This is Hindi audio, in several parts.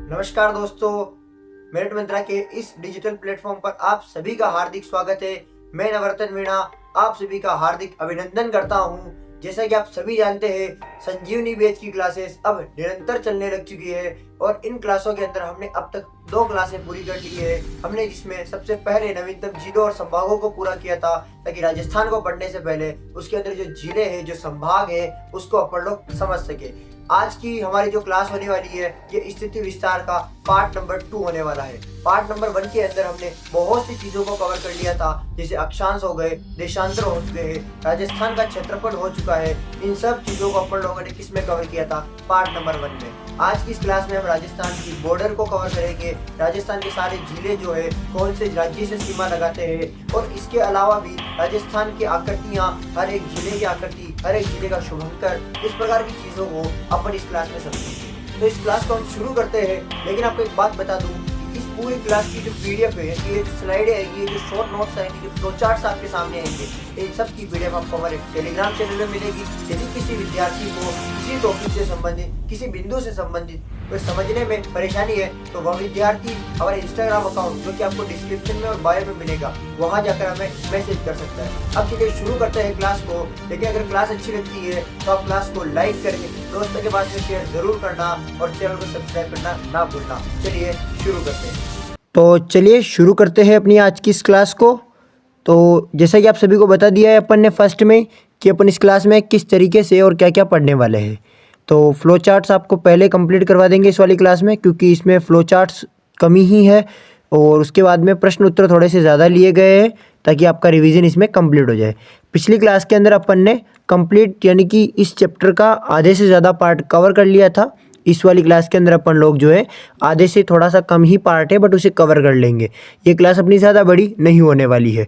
नमस्कार दोस्तों, मेरिट मंत्रा के इस डिजिटल प्लेटफॉर्म पर आप सभी का हार्दिक स्वागत है। मैं नवरत्न मीणा आप सभी का हार्दिक अभिनंदन करता हूं। जैसा कि आप सभी जानते हैं, संजीवनी बैच की क्लासेस अब निरंतर चलने लग चुकी है और इन क्लासों के अंदर हमने अब तक 2 क्लासें पूरी कर ली है। हमने जिसमें सबसे पहले नवीनतम जिलों और संभागों को पूरा किया था, ताकि राजस्थान को पढ़ने से पहले उसके अंदर जो जिले हैं, जो संभाग है, उसको अपन लोग समझ सके। आज की हमारी जो क्लास होने वाली है, ये स्थिति विस्तार का पार्ट नंबर 2 होने वाला है। पार्ट नंबर 1 के अंदर हमने बहुत सी चीजों को कवर कर लिया था, जैसे अक्षांश हो गए, देशांतर हो चुके हैं, राजस्थान का क्षेत्रफल हो चुका है। इन सब चीजों को अपन लोगों ने किस में कवर किया था? पार्ट नंबर 1 में। आज की इस क्लास में हम राजस्थान की बॉर्डर को कवर करेंगे। राजस्थान के सारे जिले जो है, कौन से राज्य से सीमा लगाते हैं, और इसके अलावा भी राजस्थान की आकृतियां, हर एक जिले की आकृति, हर एक जिले का शुभंकर, इस प्रकार की चीजों को अपन इस क्लास में समझेंगे। तो इस क्लास को हम शुरू करते हैं। लेकिन आपको एक बात बता दूं, इस पूरी क्लास की जो पीडीएफ है, ये जो स्लाइडें आएगी, ये जो शॉर्ट नोट्स आएंगे, जो फ्लो चार्ट्स आपके सामने आएंगे, इन सब की पीडीएफ आपको हमारे टेलीग्राम चैनल में मिलेगी। यदि किसी विद्यार्थी को किसी टॉपिक से संबंधित, किसी बिंदु से संबंधित कोई समझने में परेशानी है, तो वह विद्यार्थी हमारे इंस्टाग्राम अकाउंट, जो कि आपको डिस्क्रिप्शन में और बायो में मिलेगा, वहां जाकर हमें मैसेज कर सकता है। अब चलिए शुरू करते हैं क्लास को। लेकिन अगर क्लास अच्छी लगती है तो आप क्लास को लाइक करके दोस्तों के पास में शेयर जरूर करना और चैनल को सब्सक्राइब करना ना भूलना। चलिए शुरू करते हैं। तो चलिए शुरू करते हैं अपनी आज की इस क्लास को। तो जैसा कि आप सभी को बता दिया है अपन ने फर्स्ट में, कि अपन इस क्लास में किस तरीके से और क्या क्या पढ़ने वाले हैं। तो फ्लो चार्ट्स आपको पहले कंप्लीट करवा देंगे इस वाली क्लास में, क्योंकि इसमें फ्लो चार्ट्स कमी ही है, और उसके बाद में प्रश्न उत्तर थोड़े से ज़्यादा लिए गए हैं, ताकि आपका रिवीजन इसमें कंप्लीट हो जाए। पिछली क्लास के अंदर अपन ने कंप्लीट, यानी कि इस चैप्टर का आधे से ज़्यादा पार्ट कवर कर लिया था। इस वाली क्लास के अंदर अपन लोग जो है, आधे से थोड़ा सा कम ही पार्ट है, बट उसे कवर कर लेंगे। ये क्लास अपनी ज़्यादा बड़ी नहीं होने वाली है।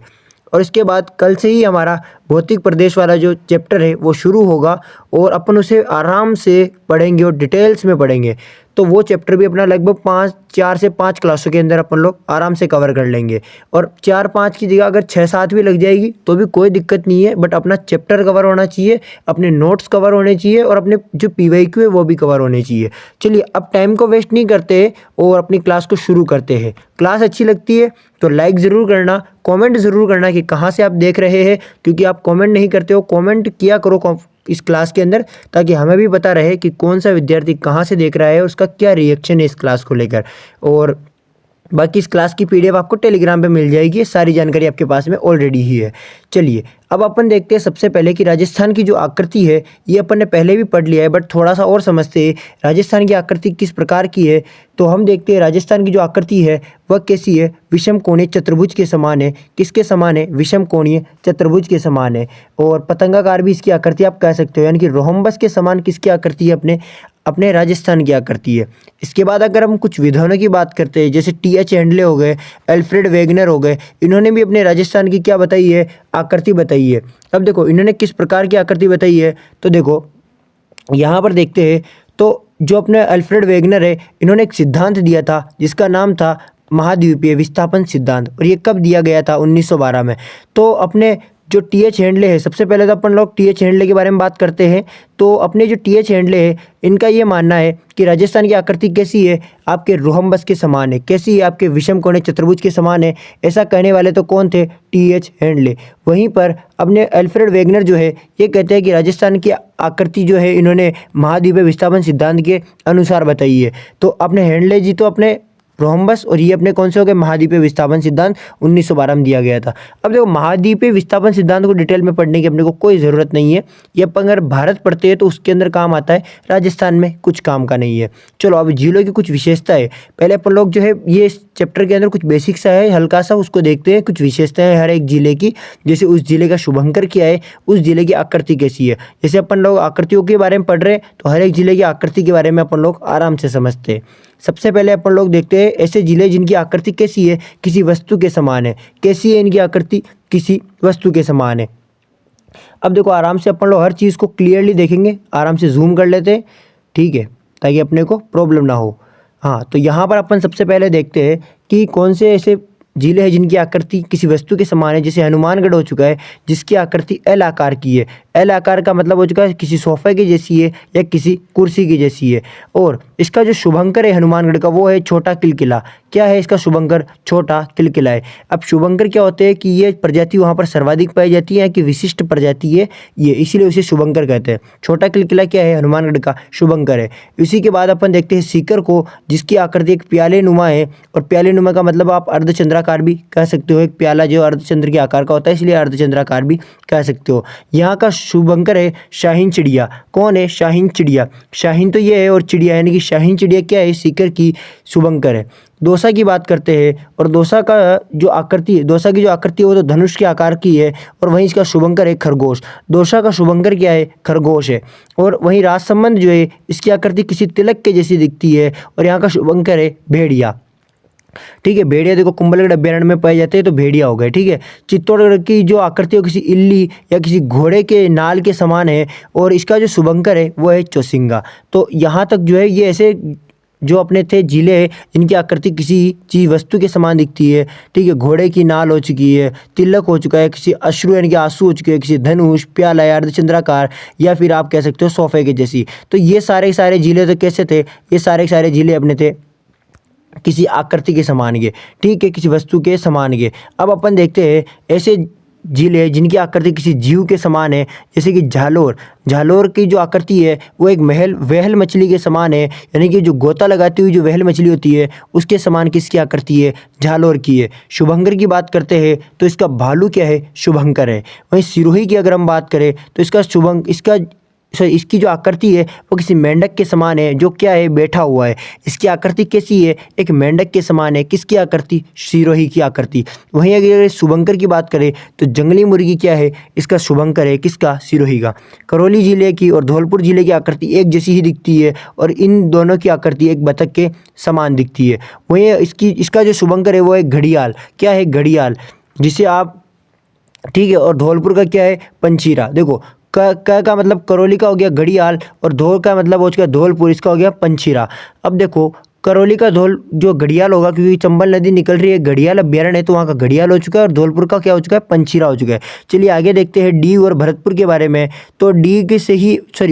और इसके बाद कल से ही हमारा भौतिक प्रदेश वाला जो चैप्टर है वो शुरू होगा, और अपन उसे आराम से पढ़ेंगे और डिटेल्स में पढ़ेंगे। तो वो चैप्टर भी अपना लगभग 4 से 5 क्लासों के अंदर अपन लोग आराम से कवर कर लेंगे। और 4-5 की जगह अगर 6-7 भी लग जाएगी तो भी कोई दिक्कत नहीं है, बट अपना चैप्टर कवर होना चाहिए, अपने नोट्स कवर होने चाहिए, और अपने जो पीवाईक्यू है वो भी कवर होने चाहिए। चलिए अब टाइम को वेस्ट नहीं करते और अपनी क्लास को शुरू करते हैं। क्लास अच्छी लगती है तो लाइक ज़रूर करना, कमेंट ज़रूर करना कि कहाँ से आप देख रहे हैं, क्योंकि आप कमेंट नहीं करते हो। कमेंट किया करो इस क्लास के अंदर, ताकि हमें भी पता रहे कि कौन सा विद्यार्थी कहाँ से देख रहा है, उसका क्या रिएक्शन है इस क्लास को लेकर। और बाकी इस क्लास की पीडीएफ आपको टेलीग्राम पे मिल जाएगी, सारी जानकारी आपके पास में ऑलरेडी ही है। चलिए अब अपन देखते हैं सबसे पहले कि राजस्थान की जो आकृति है, ये अपन ने पहले भी पढ़ लिया है, बट थोड़ा सा और समझते हैं राजस्थान की आकृति किस प्रकार की है। तो हम देखते हैं राजस्थान की जो आकृति है वह कैसी है? विषम कोणीय चतुर्भुज के समान है। किसके समान है? विषम कोणीय चतुर्भुज के समान है। और पतंगाकार भी इसकी आकृति आप कह सकते हो, यानी कि रोहम्बस के समान किसकी आकृति है? अपने अपने राजस्थान की आकृति है। इसके बाद अगर हम कुछ विद्वानों की बात करते हैं, जैसे टी.एच. हैंडले हो गए, अल्फ्रेड वेगनर हो गए, इन्होंने भी अपने राजस्थान की क्या बताई है? आकृति बताई है। अब देखो इन्होंने किस प्रकार की आकृति बताई है, तो देखो यहाँ पर देखते हैं। तो जो अपने अल्फ्रेड वेगनर है, इन्होंने एक सिद्धांत दिया था जिसका नाम था महाद्वीपीय विस्थापन सिद्धांत, और ये कब दिया गया था? 1912 में। तो अपने जो टी.एच. हैंडले है, सबसे पहले तो अपन लोग टी.एच. हैंडले के बारे में बात करते हैं। तो अपने जो टी.एच. हैंडले है, इनका ये मानना है कि राजस्थान की आकृति कैसी है? आपके रोहम्बस के समान है। कैसी है? आपके विषम कोणीय चतुर्भुज के समान है। ऐसा कहने वाले तो कौन थे? टी.एच. हैंडले। वहीं पर अपने अल्फ्रेड वेगनर जो है, ये कहते हैं कि राजस्थान की आकृति जो है इन्होंने महाद्वीपीय विस्थापन सिद्धांत के अनुसार बताई है। तो अपने हैंडले जी तो अपने रोहम्बस, और ये अपने कौन से हो गए? महाद्वीपीय विस्थापन सिद्धांत 1912 में दिया गया था। अब देखो महाद्वीपीय विस्थापन सिद्धांत को डिटेल में पढ़ने की अपने को कोई ज़रूरत नहीं है। ये अपन अगर भारत पढ़ते हैं तो उसके अंदर काम आता है, राजस्थान में कुछ काम का नहीं है। चलो अब जिलों की कुछ विशेषता है। पहले अपन लोग जो है, ये इस चैप्टर के अंदर कुछ बेसिक सा है, हल्का सा, उसको देखते हैं। कुछ विशेषताएं हर एक जिले की, जैसे उस जिले का शुभंकर क्या है, उस जिले की आकृति कैसी है। जैसे अपन लोग आकृतियों के बारे में पढ़ रहे हैं, तो हर एक जिले की आकृति के बारे में अपन लोग आराम से समझते हैं। सबसे पहले अपन लोग देखते हैं ऐसे जिले जिनकी आकृति कैसी है? किसी वस्तु के समान है। कैसी है इनकी आकृति? किसी वस्तु के समान है। अब देखो आराम से अपन लोग हर चीज़ को क्लियरली देखेंगे, आराम से जूम कर लेते हैं, ठीक है, ताकि अपने को प्रॉब्लम ना हो। हाँ, तो यहाँ पर अपन सबसे पहले देखते हैं कि कौन से ऐसे जिले हैं जिनकी आकृति किसी वस्तु के समान है, जैसे हनुमानगढ़ हो चुका है जिसकी आकृति एल आकार की है। एल आकार का मतलब हो चुका है किसी सोफे की जैसी है या किसी कुर्सी की जैसी है। और इसका जो शुभंकर है हनुमानगढ़ का वो है छोटा किलकिला। क्या है इसका शुभंकर? छोटा किलकिला है। अब शुभंकर क्या होते हैं कि ये प्रजाति वहाँ पर सर्वाधिक पाई जाती है कि विशिष्ट प्रजाति है ये, इसीलिए उसे शुभंकर कहते हैं। छोटा किलकिला क्या है? हनुमानगढ़ का शुभंकर है। इसी के बाद अपन देखते हैं सीकर को, जिसकी आकृति एक प्याले नुमा है। और प्याले नुमा का मतलब आप अर्धचंद्राकार भी कह सकते हो, एक प्याला जो अर्धचंद्र के आकार का होता है इसलिए अर्धचंद्राकार भी कह सकते हो। यहाँ का शुभंकर है शाहीन चिड़िया। कौन है? शाहीन चिड़िया। शाहीन तो ये है और चिड़िया यानी कि शाहीन चिड़िया क्या है? सीकर की शुभंकर है। दोसा की बात करते हैं और दोसा का जो आकृति है, दोसा की जो आकृति है वो तो धनुष के आकार की है और वहीं इसका शुभंकर है खरगोश। दोसा का शुभंकर क्या है? खरगोश है। और वहीं राजसमंद जो है इसकी आकृति किसी तिलक के जैसी दिखती है और यहाँ का शुभंकर है भेड़िया। ठीक है, भेड़िया देखो कुंभलगढ़ अभ्यारण्य में पाए जाते हैं तो भेड़िया हो गए। ठीक है, चित्तौड़गढ़ की जो आकृति है किसी इल्ली या किसी घोड़े के नाल के समान है और इसका जो शुभंकर है वो है चौसिंगा। तो यहाँ तक जो है ये ऐसे जो अपने थे जिले हैं जिनकी आकृति किसी चीज वस्तु के समान दिखती है। ठीक है, घोड़े की नाल हो चुकी है, तिलक हो चुका है, किसी अश्रु यानी कि आंसू हो चुके हैं, किसी धनुष, प्याला या अर्धचंद्राकार या फिर आप कह सकते हो सोफे के जैसी। तो ये सारे जिले तो कैसे थे? ये सारे जिले अपने थे किसी आकृति के समान के। ठीक है, किसी वस्तु के समान के। अब अपन देखते हैं ऐसे जिले जिनकी आकृति किसी जीव के समान है, जैसे कि झालोर। झालोर की जो आकृति है वो एक व्हेल मछली के समान है, यानी कि जो गोता लगाती हुई जो व्हेल मछली होती है उसके समान किसकी आकृति है? झालोर की है। शुभंकर की बात करते हैं तो इसका भालू क्या है? शुभंकर है। वहीं सिरोही की अगर हम बात करें तो इसकी जो आकृति है वो किसी मेंढक के समान है, जो क्या है? बैठा हुआ है। इसकी आकृति कैसी है? एक मेंढक के समान है। किसकी आकृति? सिरोही की आकृति। वहीं अगर शुभंकर की बात करें तो जंगली मुर्गी क्या है? इसका शुभंकर है। किसका? सिरोही का। करौली जिले की और धौलपुर जिले की आकृति एक जैसी ही दिखती है और इन दोनों की आकृति एक बतख के समान दिखती है। वहीं इसका जो शुभंकर है वो है घड़ियाल। क्या है? घड़ियाल, जिसे आप, ठीक है, और धौलपुर का क्या है? पंचीरा। देखो का मतलब करौली का हो गया घड़ियाल और धौल का मतलब हो चुका धौलपुर, इसका हो गया पंचीरा। अब देखो करौली का धौल जो घड़ियाल होगा, क्योंकि चंबल नदी निकल रही है, घड़ियाल अभ्यारण्य है तो वहाँ का घड़ियाल हो चुका है और धौलपुर का क्या हो चुका है? पंचीरा हो चुका है। चलिए आगे देखते हैं डीग और भरतपुर के बारे में। तो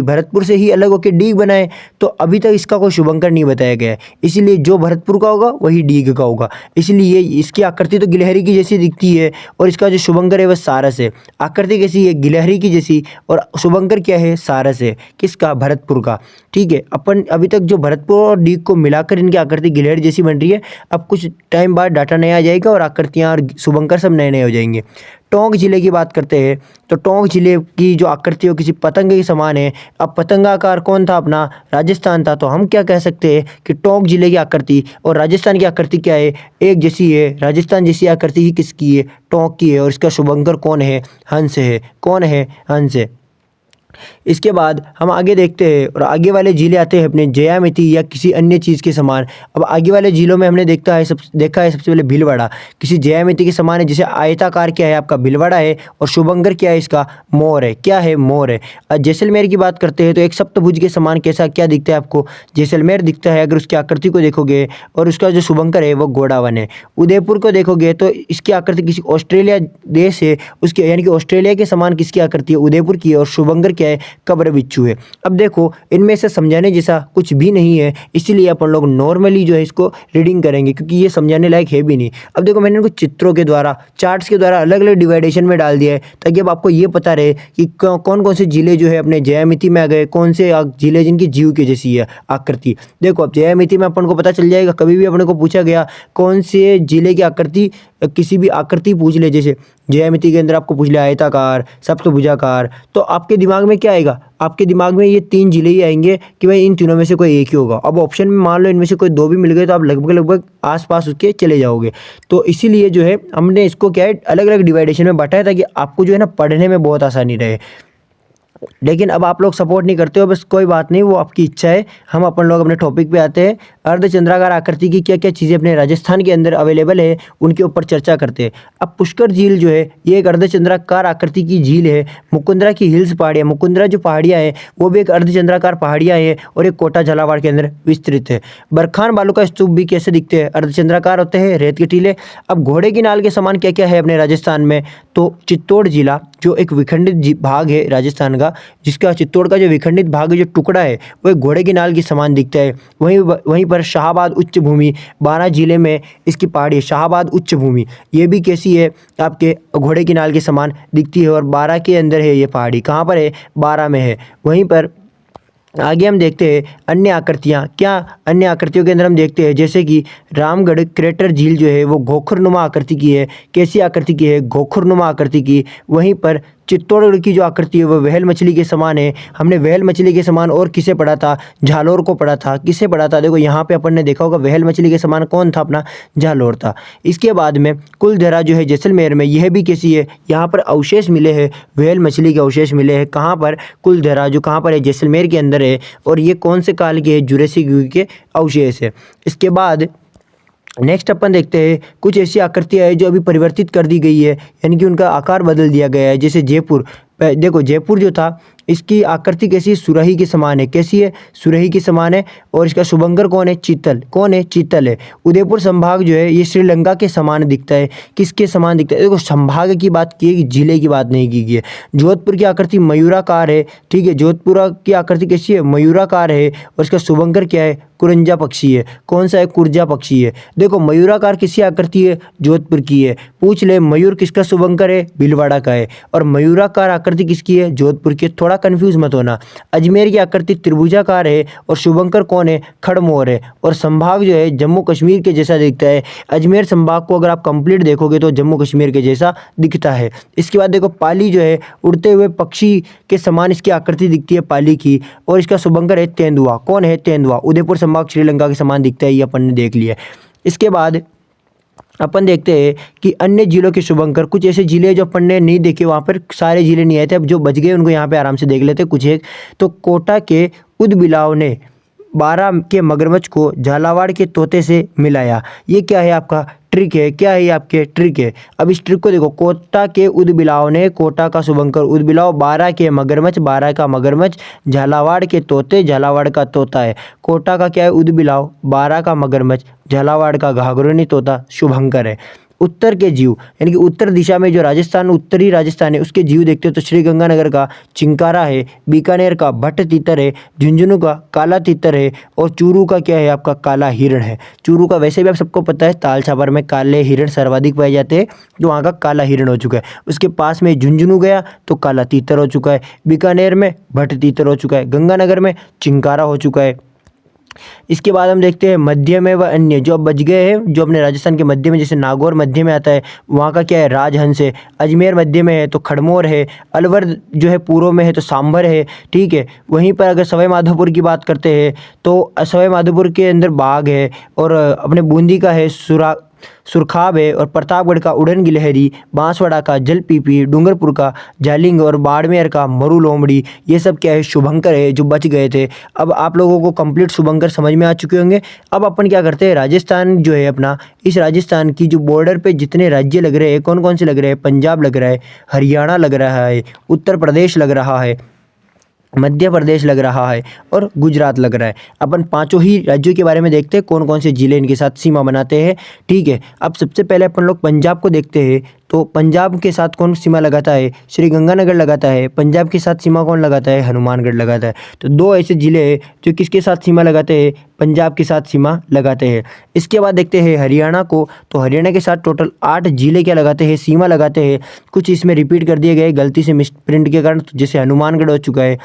भरतपुर से ही अलग होकर डीग बनाए, तो अभी तक इसका कोई शुभंकर नहीं बताया गया है, इसीलिए जो भरतपुर का होगा वही डीग का होगा। इसलिए इसकी आकृति तो गिलहरी की जैसी दिखती है और इसका जो शुभंकर है वह सारस है। आकृति कैसी है? गिलहरी की जैसी और शुभंकर क्या है? सारस है। किसका? भरतपुर का। ठीक है, अपन अभी तक जो भरतपुर और डीग को मिलाकर इनकी आकृति गिलहरी जैसी बन रही है। अब कुछ टाइम बाद डाटा नया आ जाएगा और आकृतियाँ और शुभंकर सब नए नए हो जाएंगे। टोंक जिले की बात करते हैं तो टोंक जिले की जो आकृति हो किसी पतंग के समान है। अब पतंगाकार कौन था? अपना राजस्थान था। तो हम क्या कह सकते हैं कि टोंक जिले की आकृति और राजस्थान की आकृति क्या है? एक जैसी है। राजस्थान जैसी आकृति ही किसकी है? टोंक की है। और इसका शुभंकर कौन है? हंस है। कौन है? हंस है। इसके बाद हम आगे देखते हैं और आगे वाले जिले आते हैं अपने ज्यामिति या किसी अन्य चीज़ के समान। अब आगे वाले जिलों में हमने देखा है सबसे पहले भीलवाड़ा किसी ज्यामिति के समान है, जैसे आयताकार क्या है? आपका भीलवाड़ा है और शुभंकर क्या है? इसका मोर है। क्या है? मोर है। जैसलमेर की बात करते हैं तो एक सप्तभुज के समान कैसा क्या दिखता है आपको? जैसलमेर दिखता है अगर उसकी आकृति को देखोगे, और उसका जो शुभंकर है वो घोड़ावन है। उदयपुर को देखोगे तो इसकी आकृति किसी ऑस्ट्रेलिया देश है उसके, यानी कि ऑस्ट्रेलिया के समान किसकी आकृति है? उदयपुर की है। और शुभंकर क्या है? कब्र बिच्छू है। अब देखो इनमें से समझाने जैसा कुछ भी नहीं है, इसीलिए अपन लोग नॉर्मली जो है इसको रीडिंग करेंगे क्योंकि ये समझाने लायक है भी नहीं। अब देखो मैंने इनको चित्रों के द्वारा, चार्ट्स के द्वारा अलग अलग डिवाइडेशन में डाल दिया है ताकि अब आपको ये पता रहे कि कौन कौन से जिले जो है अपने ज्यामिति में आ गए, कौन से जिले जिनकी जीव की जैसी है आकृति। देखो अब ज्यामिति में अपन को पता चल जाएगा, कभी भी अपने को पूछा गया कौन से जिले की आकृति, किसी भी आकृति पूछ ले, जैसे ज्यामिति के अंदर आपको पूछ लिया आयताकार, सप्तभुजाकार, तो आपके दिमाग में क्या आएगा? आपके दिमाग में ये 3 जिले ही आएंगे कि भाई इन तीनों में से कोई एक ही होगा। अब ऑप्शन में मान लो इनमें से कोई 2 भी मिल गए तो आप लगभग आसपास उसके चले जाओगे। तो इसीलिए जो है हमने इसको क्या है अलग अलग डिवाइडेशन में बांटा है ताकि आपको जो है ना पढ़ने में बहुत आसानी रहे। लेकिन अब आप लोग सपोर्ट नहीं करते हो, बस कोई बात नहीं, वो आपकी इच्छा है। हम अपन लोग अपने टॉपिक पे आते हैं। अर्धचंद्राकार आकृति की क्या क्या चीज़ें अपने राजस्थान के अंदर अवेलेबल है, उनके ऊपर चर्चा करते हैं। अब पुष्कर झील जो है ये एक अर्धचंद्राकार आकृति की झील है। मुकुंदरा की हिल्स पहाड़ियाँ, मुकुंदरा जो पहाड़ियाँ हैं वो भी एक अर्धचंद्राकार पहाड़ियाँ हैं और एक कोटा झालावाड़ के अंदर विस्तृत है। बरखान बालू का स्तूप भी कैसे दिखते हैं, अर्धचंद्राकार होते हैं, रेत के टीले। अब घोड़े की नाल के समान क्या क्या है अपने राजस्थान में, तो चित्तौड़ जिला जो एक विखंडित भाग है राजस्थान का, जिसका चित्तौड़ का जो विखंडित भाग है, जो टुकड़ा है, वो एक घोड़े की नाल के समान दिखता है। वहीं पर शाहाबाद उच्च भूमि, बारां जिले में इसकी पहाड़ी है, शाहाबाद उच्च भूमि, ये भी कैसी है, आपके घोड़े की नाल के समान दिखती है और बारां के अंदर है ये पहाड़ी। कहाँ पर है, बारां में है। वहीं पर आगे हम देखते हैं अन्य आकृतियाँ। क्या अन्य आकृतियों के अंदर हम देखते हैं जैसे कि रामगढ़ क्रेटर झील जो है वो गोखरनुमा आकृति की है। कैसी आकृति की है, गोखरनुमा आकृति की। वहीं पर चित्तौड़गढ़ की जो आकृति है वो व्हेल मछली के समान है। हमने व्हेल मछली के समान और किसे पढ़ा था, झालोर को पढ़ा था। किसे पढ़ा था, देखो यहाँ पे अपन ने देखा होगा व्हेल मछली के समान कौन था, अपना झालोर था। इसके बाद में कुलधरा जो है जैसलमेर में, यह भी कैसी है, यहाँ पर अवशेष मिले हैं, व्हेल मछली के अवशेष मिले हैं। कहाँ पर, कुलधरा जो कहाँ पर है, जैसलमेर के अंदर है। और ये कौन से काल के है, जुरासिक युग के अवशेष है। इसके बाद नेक्स्ट अपन देखते हैं कुछ ऐसी आकृतियाँ है जो अभी परिवर्तित कर दी गई है, यानी कि उनका आकार बदल दिया गया है। जैसे जयपुर, देखो जयपुर जो था इसकी आकृति कैसी है, सुराही के समान है। कैसी है, सुराही के समान है। और इसका शुभंकर कौन है, चीतल। कौन है, चीतल है। उदयपुर संभाग जो है ये श्रीलंका के समान दिखता है। किसके समान दिखता है, देखो संभाग की बात की है, जिले की बात नहीं की गई है। जोधपुर की आकृति मयूराकार है, ठीक है। जोधपुर की आकृति कैसी है, मयूराकार है। और इसका शुभंकर क्या है, कुरंजा पक्षी है। कौन सा है, कुरजा पक्षी है। देखो मयूराकार किसी आकृति है, जोधपुर की है। पूछ ले मयूर किसका शुभंकर है, भीलवाड़ा का है। और मयूराकार आकृति किसकी है, जोधपुर की। थोड़ा कंफ्यूज मत होना। अजमेर की आकृति त्रिभुजाकार है और शुभंकर कौन है, खड़मोर है। और संभाग जो है जम्मू कश्मीर के जैसा दिखता है। अजमेर संभाग को अगर आप कंप्लीट देखोगे तो जम्मू कश्मीर के जैसा दिखता है। इसके बाद देखो पाली जो है उड़ते हुए पक्षी के समान इसकी आकृति दिखती है, पाली की। और इसका शुभंकर है तेंदुआ। कौन है, तेंदुआ। उदयपुर संभाग श्रीलंका के समान दिखता है, ये अपन ने देख लिया। इसके बाद अपन देखते हैं कि अन्य जिलों के शुभंकर, कुछ ऐसे जिले जो अपन ने नहीं देखे, वहाँ पर सारे जिले नहीं आए थे। अब जो बच गए उनको यहाँ पे आराम से देख लेते कुछ एक। तो कोटा के उदबिलाव ने बारा के मगरमच्छ को झालावाड़ के तोते से मिलाया। ये क्या है, आपका ट्रिक है। क्या है ये, आपके ट्रिक है। अब इस ट्रिक को देखो, कोटा के उदबिलाव ने, कोटा का शुभंकर उदबिलाव, बारा के मगरमच्छ, बारा का मगरमच्छ, झालावाड़ के तोते, झालावाड़ का तोता है। कोटा का क्या है, उदबिलाव, बारा का मगरमच्छ, झालावाड़ का घाघरोनी तोता शुभंकर है। उत्तर के जीव, यानी कि उत्तर दिशा में जो राजस्थान, उत्तरी राजस्थान है, उसके जीव देखते हो तो श्रीगंगानगर का चिंकारा है, बीकानेर का भट्ट तीतर है, झुंझुनू का काला तीतर है। और चूरू का क्या है, आपका काला हिरण है। चूरू का वैसे भी आप सबको पता है, ताल छापर में काले हिरण सर्वाधिक पाए जाते हैं, जो वहाँ का काला हिरण हो चुका है। उसके पास में झुंझुनू गया तो काला तीतर हो चुका है, बीकानेर में भट्ट तीतर हो चुका है, गंगानगर में चिंकारा हो चुका है। इसके बाद हम देखते हैं मध्य में व अन्य, जो अब बच गए हैं, जो अपने राजस्थान के मध्य में, जैसे नागौर मध्य में आता है, वहाँ का क्या है, राजहंस है। अजमेर मध्य में है तो खड़मोर है। अलवर जो है पूर्व में है तो सांभर है, ठीक है। वहीं पर अगर सवाई माधोपुर की बात करते हैं तो सवाई माधोपुर के अंदर बाघ है। और अपने बूंदी का है सुरखाब है। और प्रतापगढ़ का उड़न गिलहरी, बांसवाड़ा का जलपीपी, डूंगरपुर का जालिंग और बाड़मेर का मरु लोमड़ी, ये सब क्या है, शुभंकर है, जो बच गए थे। अब आप लोगों को कंप्लीट शुभंकर समझ में आ चुके होंगे। अब अपन क्या करते हैं, राजस्थान जो है अपना, इस राजस्थान की जो बॉर्डर पे जितने राज्य लग रहे हैं, कौन कौन से लग रहे हैं, पंजाब लग रहा है, हरियाणा लग रहा है, उत्तर प्रदेश लग रहा है, मध्य प्रदेश लग रहा है और गुजरात लग रहा है। अपन पांचों ही राज्यों के बारे में देखते हैं, कौन कौन से जिले इनके साथ सीमा बनाते हैं, ठीक है। अब सबसे पहले अपन लोग पंजाब को देखते हैं। तो पंजाब के साथ कौन सीमा लगाता है, श्री गंगानगर लगाता है। पंजाब के साथ सीमा कौन लगाता है, हनुमानगढ़ लगाता है। तो दो ऐसे जिले हैं जो किसके साथ सीमा लगाते हैं, पंजाब के साथ सीमा लगाते हैं। इसके बाद देखते हैं हरियाणा को। तो हरियाणा के साथ टोटल 8 जिले क्या लगाते हैं, सीमा लगाते हैं। कुछ इसमें रिपीट कर दिए गए गलती से मिस प्रिंट के कारण, जैसे हनुमानगढ़ हो चुका है,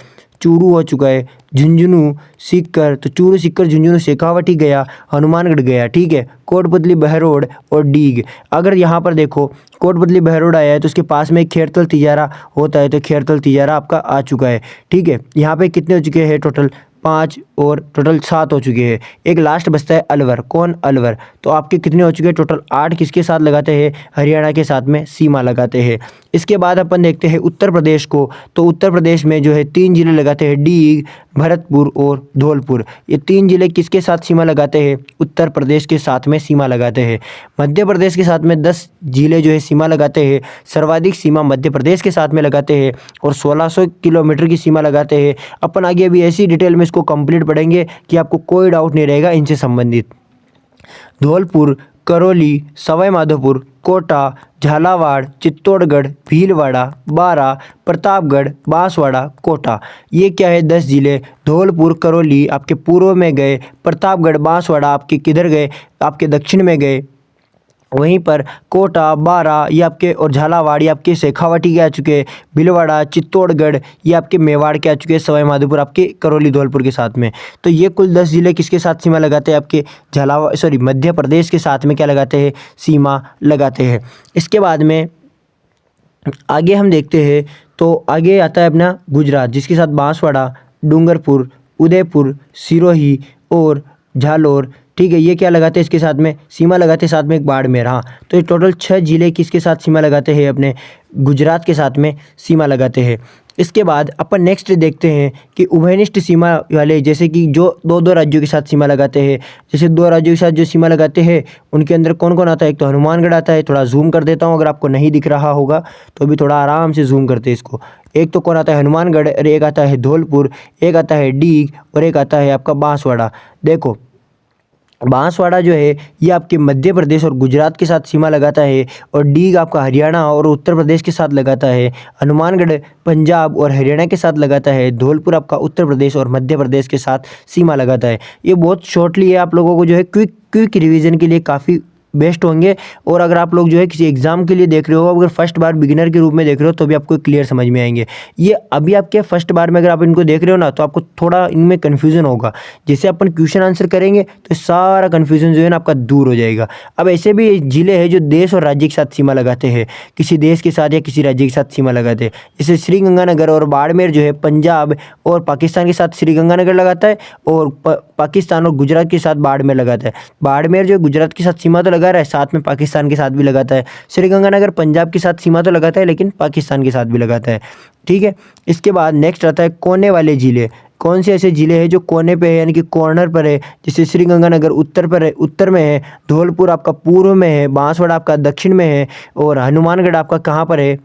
चूरू हो चुका है, झुंझुनू, सीकर, तो चूरू, सीकर, झुंझुनू, शेखावटी गया, हनुमानगढ़ गया, ठीक है। कोटपुतली, बहरोड और डीग। अगर यहाँ पर देखो कोटपुतली बहरोड आया है तो उसके पास में खेरतल तिजारा होता है, तो खेरतल तिजारा आपका आ चुका है, ठीक है। यहाँ पे कितने हो चुके हैं टोटल, 5 और टोटल 7 हो चुके हैं। एक लास्ट बचता है अलवर। कौन? अलवर। तो आपके कितने हो चुके हैं? टोटल 8 किसके साथ लगाते हैं? हरियाणा के साथ में सीमा लगाते हैं। इसके बाद अपन देखते हैं उत्तर प्रदेश को। तो उत्तर प्रदेश में जो है 3 जिले लगाते हैं, डीग, भरतपुर और धौलपुर। ये 3 जिले किसके साथ सीमा लगाते हैं? उत्तर प्रदेश के साथ में सीमा लगाते हैं। मध्य प्रदेश के साथ में 10 जिले जो है सीमा लगाते हैं। सर्वाधिक सीमा मध्य प्रदेश के साथ में लगाते हैं और 1600 किलोमीटर की सीमा लगाते हैं। अपन आगे अभी ऐसी डिटेल में इसको कंप्लीट पढ़ेंगे कि आपको कोई डाउट नहीं रहेगा इनसे संबंधित। धौलपुर, करौली, सवाई माधोपुर, कोटा, झालावाड़, चित्तौड़गढ़, भीलवाड़ा, बारा, प्रतापगढ़, बांसवाड़ा, कोटा। ये क्या है? 10 जिले। धौलपुर, करौली आपके पूर्व में गए, प्रतापगढ़, बांसवाड़ा आपके किधर गए? आपके दक्षिण में गए। वहीं पर कोटा, बारा ये आपके और झालावाड़ ये आपके शेखावाटी के आ चुके हैं। भीलवाड़ा, चित्तौड़गढ़ ये आपके मेवाड़ के आ चुके हैं। सवाई माधोपुर आपके करौली धौलपुर के साथ में। तो ये कुल 10 जिले किसके साथ सीमा लगाते हैं? आपके मध्य प्रदेश के साथ में क्या लगाते हैं? सीमा लगाते हैं। इसके बाद में आगे हम देखते हैं तो आगे आता है अपना गुजरात, जिसके साथ बांसवाड़ा, डूंगरपुर, उदयपुर, सिरोही और झालोर। ठीक है, ये क्या लगाते हैं? इसके साथ में सीमा लगाते हैं, साथ में एक बाड़मेर। हाँ, तो ये टोटल 6 जिले किसके साथ सीमा लगाते हैं? अपने गुजरात के साथ में सीमा लगाते हैं। इसके बाद अपन नेक्स्ट देखते हैं कि उभयनिष्ठ सीमा वाले, जैसे कि जो 2-2 राज्यों के साथ सीमा लगाते हैं। जैसे 2 राज्यों के साथ जो सीमा लगाते हैं उनके अंदर कौन कौन आता है? एक तो हनुमानगढ़ आता है। थोड़ा जूम कर देता हूँ, अगर आपको नहीं दिख रहा होगा तो भी थोड़ा आराम से जूम करते हैं इसको। एक तो कौन आता है? हनुमानगढ़, और एक आता है धौलपुर, एक आता है डीग और एक आता है आपका बांसवाड़ा। देखो, बांसवाड़ा जो है ये आपके मध्य प्रदेश और गुजरात के साथ सीमा लगाता है और डीग आपका हरियाणा और उत्तर प्रदेश के साथ लगाता है। हनुमानगढ़ पंजाब और हरियाणा के साथ लगाता है। धौलपुर आपका उत्तर प्रदेश और मध्य प्रदेश के साथ सीमा लगाता है। ये बहुत शॉर्टली है, आप लोगों को जो है क्विक रिवीजन के लिए काफ़ी बेस्ट होंगे। और अगर आप लोग जो है किसी एग्जाम के लिए देख रहे हो, अगर फर्स्ट बार बिगिनर के रूप में देख रहे हो तो भी आपको क्लियर समझ में आएंगे। ये अभी आपके फर्स्ट बार में अगर आप इनको देख रहे हो ना तो आपको थोड़ा इनमें कन्फ्यूजन होगा। जैसे अपन क्वेश्चन आंसर करेंगे तो सारा कन्फ्यूजन जो है ना आपका दूर हो जाएगा। अब ऐसे भी जिले हैं जो देश और राज्य के साथ सीमा लगाते हैं, किसी देश के साथ या किसी राज्य के साथ सीमा लगाते हैं। जैसे श्रीगंगानगर और बाड़मेर जो है पंजाब और पाकिस्तान के साथ श्रीगंगानगर लगाता है और पाकिस्तान और गुजरात के साथ बाड़मेर लगाता है। बाड़मेर जो है गुजरात के साथ सीमा तो लगा रहा है, साथ में पाकिस्तान के साथ भी लगाता है। श्रीगंगानगर पंजाब के साथ सीमा तो लगाता है लेकिन पाकिस्तान के साथ भी लगाता है। ठीक है, इसके बाद नेक्स्ट आता है कोने वाले जिले। कौन से ऐसे जिले हैं जो कोने पे है, यानी कि कॉर्नर पर है? जैसे श्रीगंगानगर उत्तर पर है, उत्तर में है। धौलपुर आपका पूर्व में है। बांसवाड़ा आपका दक्षिण में है और हनुमानगढ़ आपका कहाँ पर है?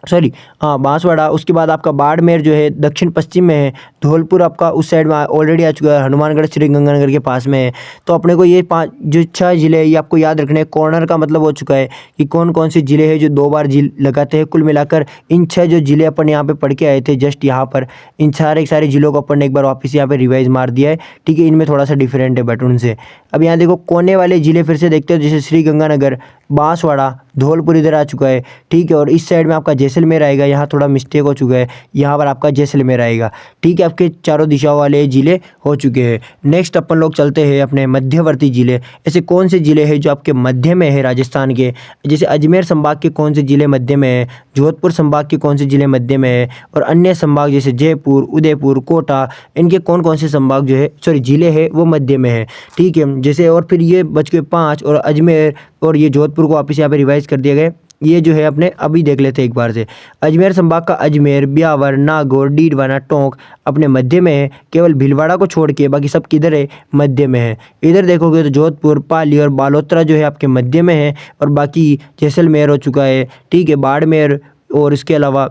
बांसवाड़ा। उसके बाद आपका बाड़मेर जो है दक्षिण पश्चिम में है। धौलपुर आपका उस साइड में ऑलरेडी आ चुका है, हनुमानगढ़ श्रीगंगानगर के पास में है। तो अपने को ये 6 जिले हैं ये आपको याद रखने हैं। कॉर्नर का मतलब हो चुका है कि कौन कौन से जिले हैं जो 2 बार लगाते हैं। कुल मिलाकर इन 6 जो जिले अपन यहाँ पे पढ़ के आए थे जस्ट यहाँ पर, इन सारे जिलों को अपन ने एक बार वापस यहाँ पे रिवाइज मार दिया है। ठीक है, इनमें थोड़ा सा डिफरेंट है बट उनसे। अब यहाँ देखो कोने वाले जिले फिर से देखते हो, जैसे श्रीगंगानगर, बांसवाड़ा, धौलपुर इधर आ चुका है। ठीक है, और इस साइड में आपका जैसलमेर आएगा। यहाँ थोड़ा मिस्टेक हो चुका है, यहाँ पर आपका जैसलमेर आएगा। ठीक है, आपके चारों दिशाओं वाले जिले हो चुके हैं। नेक्स्ट अपन लोग चलते हैं अपने मध्यवर्ती जिले। ऐसे कौन से जिले हैं जो आपके मध्य में है राजस्थान के? जैसे अजमेर संभाग के कौन से जिले मध्य में है? जोधपुर संभाग के कौन से जिले मध्य में है? और अन्य संभाग जैसे जयपुर, उदयपुर, कोटा, इनके कौन कौन से संभाग जो है जिले हैं वो मध्य में है। ठीक है, जैसे और फिर ये बच के 5 और अजमेर और ये जोधपुर को वापस यहाँ पे रिवाइज कर दिया गया। ये जो है अपने अभी देख लेते हैं एक बार से। अजमेर संभाग का अजमेर, ब्यावर, नागौर, डीडवाना, टोंक अपने मध्य में है। केवल भीलवाड़ा को छोड़ के बाकी सब किधर है? मध्य में है। इधर देखोगे तो जोधपुर, पाली और बालोतरा जो है आपके मध्य में है और बाकी जैसलमेर हो चुका है। ठीक है, बाड़मेर और इसके अलावा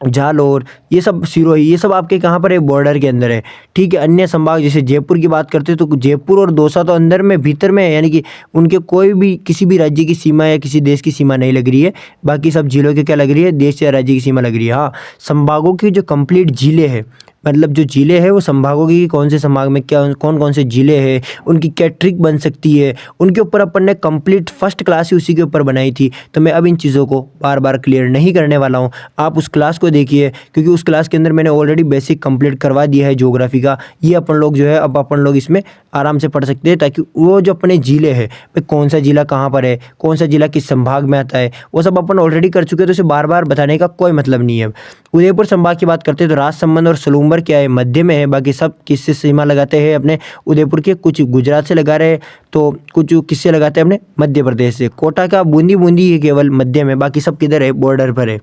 झालोर, ये सब सिरोही, ये सब आपके कहाँ पर है? बॉर्डर के अंदर है। ठीक है, अन्य संभाग जैसे जयपुर की बात करते हैं तो जयपुर और दौसा तो अंदर में भीतर में है, यानी कि उनके कोई भी किसी भी राज्य की सीमा या किसी देश की सीमा नहीं लग रही है। बाकी सब जिलों के क्या लग रही है? देश या राज्य की सीमा लग रही है। हाँ, संभागों की जो कंप्लीट जिले हैं, मतलब जो जिले हैं वो संभागों की कौन से संभाग में क्या कौन कौन से जिले हैं, उनकी क्या ट्रिक बन सकती है, उनके ऊपर अपन ने कंप्लीट फर्स्ट क्लास ही उसी के ऊपर बनाई थी। तो मैं अब इन चीज़ों को बार बार क्लियर नहीं करने वाला हूँ, आप उस क्लास को देखिए क्योंकि उस क्लास के अंदर मैंने ऑलरेडी बेसिक कंप्लीट करवा दिया है ज्योग्राफी का। ये अपन लोग जो है अब अपन लोग इसमें आराम से पढ़ सकते हैं, ताकि वो जो अपने ज़िले हैं भाई कौन सा ज़िला कहाँ पर है, कौन सा ज़िला किस संभाग में आता है, वो सब अपन ऑलरेडी कर चुके हैं, तो उसे बार बार बताने का कोई मतलब नहीं है। उदयपुर संभाग की बात करते हैं तो राजसमंद और सलूम्बर क्या है, मध्य में है, बाकी सब किससे सीमा लगाते हैं अपने उदयपुर के, कुछ गुजरात से लगा रहे हैं तो कुछ किससे लगाते हैं अपने मध्य प्रदेश से। कोटा का बूंदी बूंदी है केवल मध्य में, बाकी सब किधर है, बॉर्डर पर है।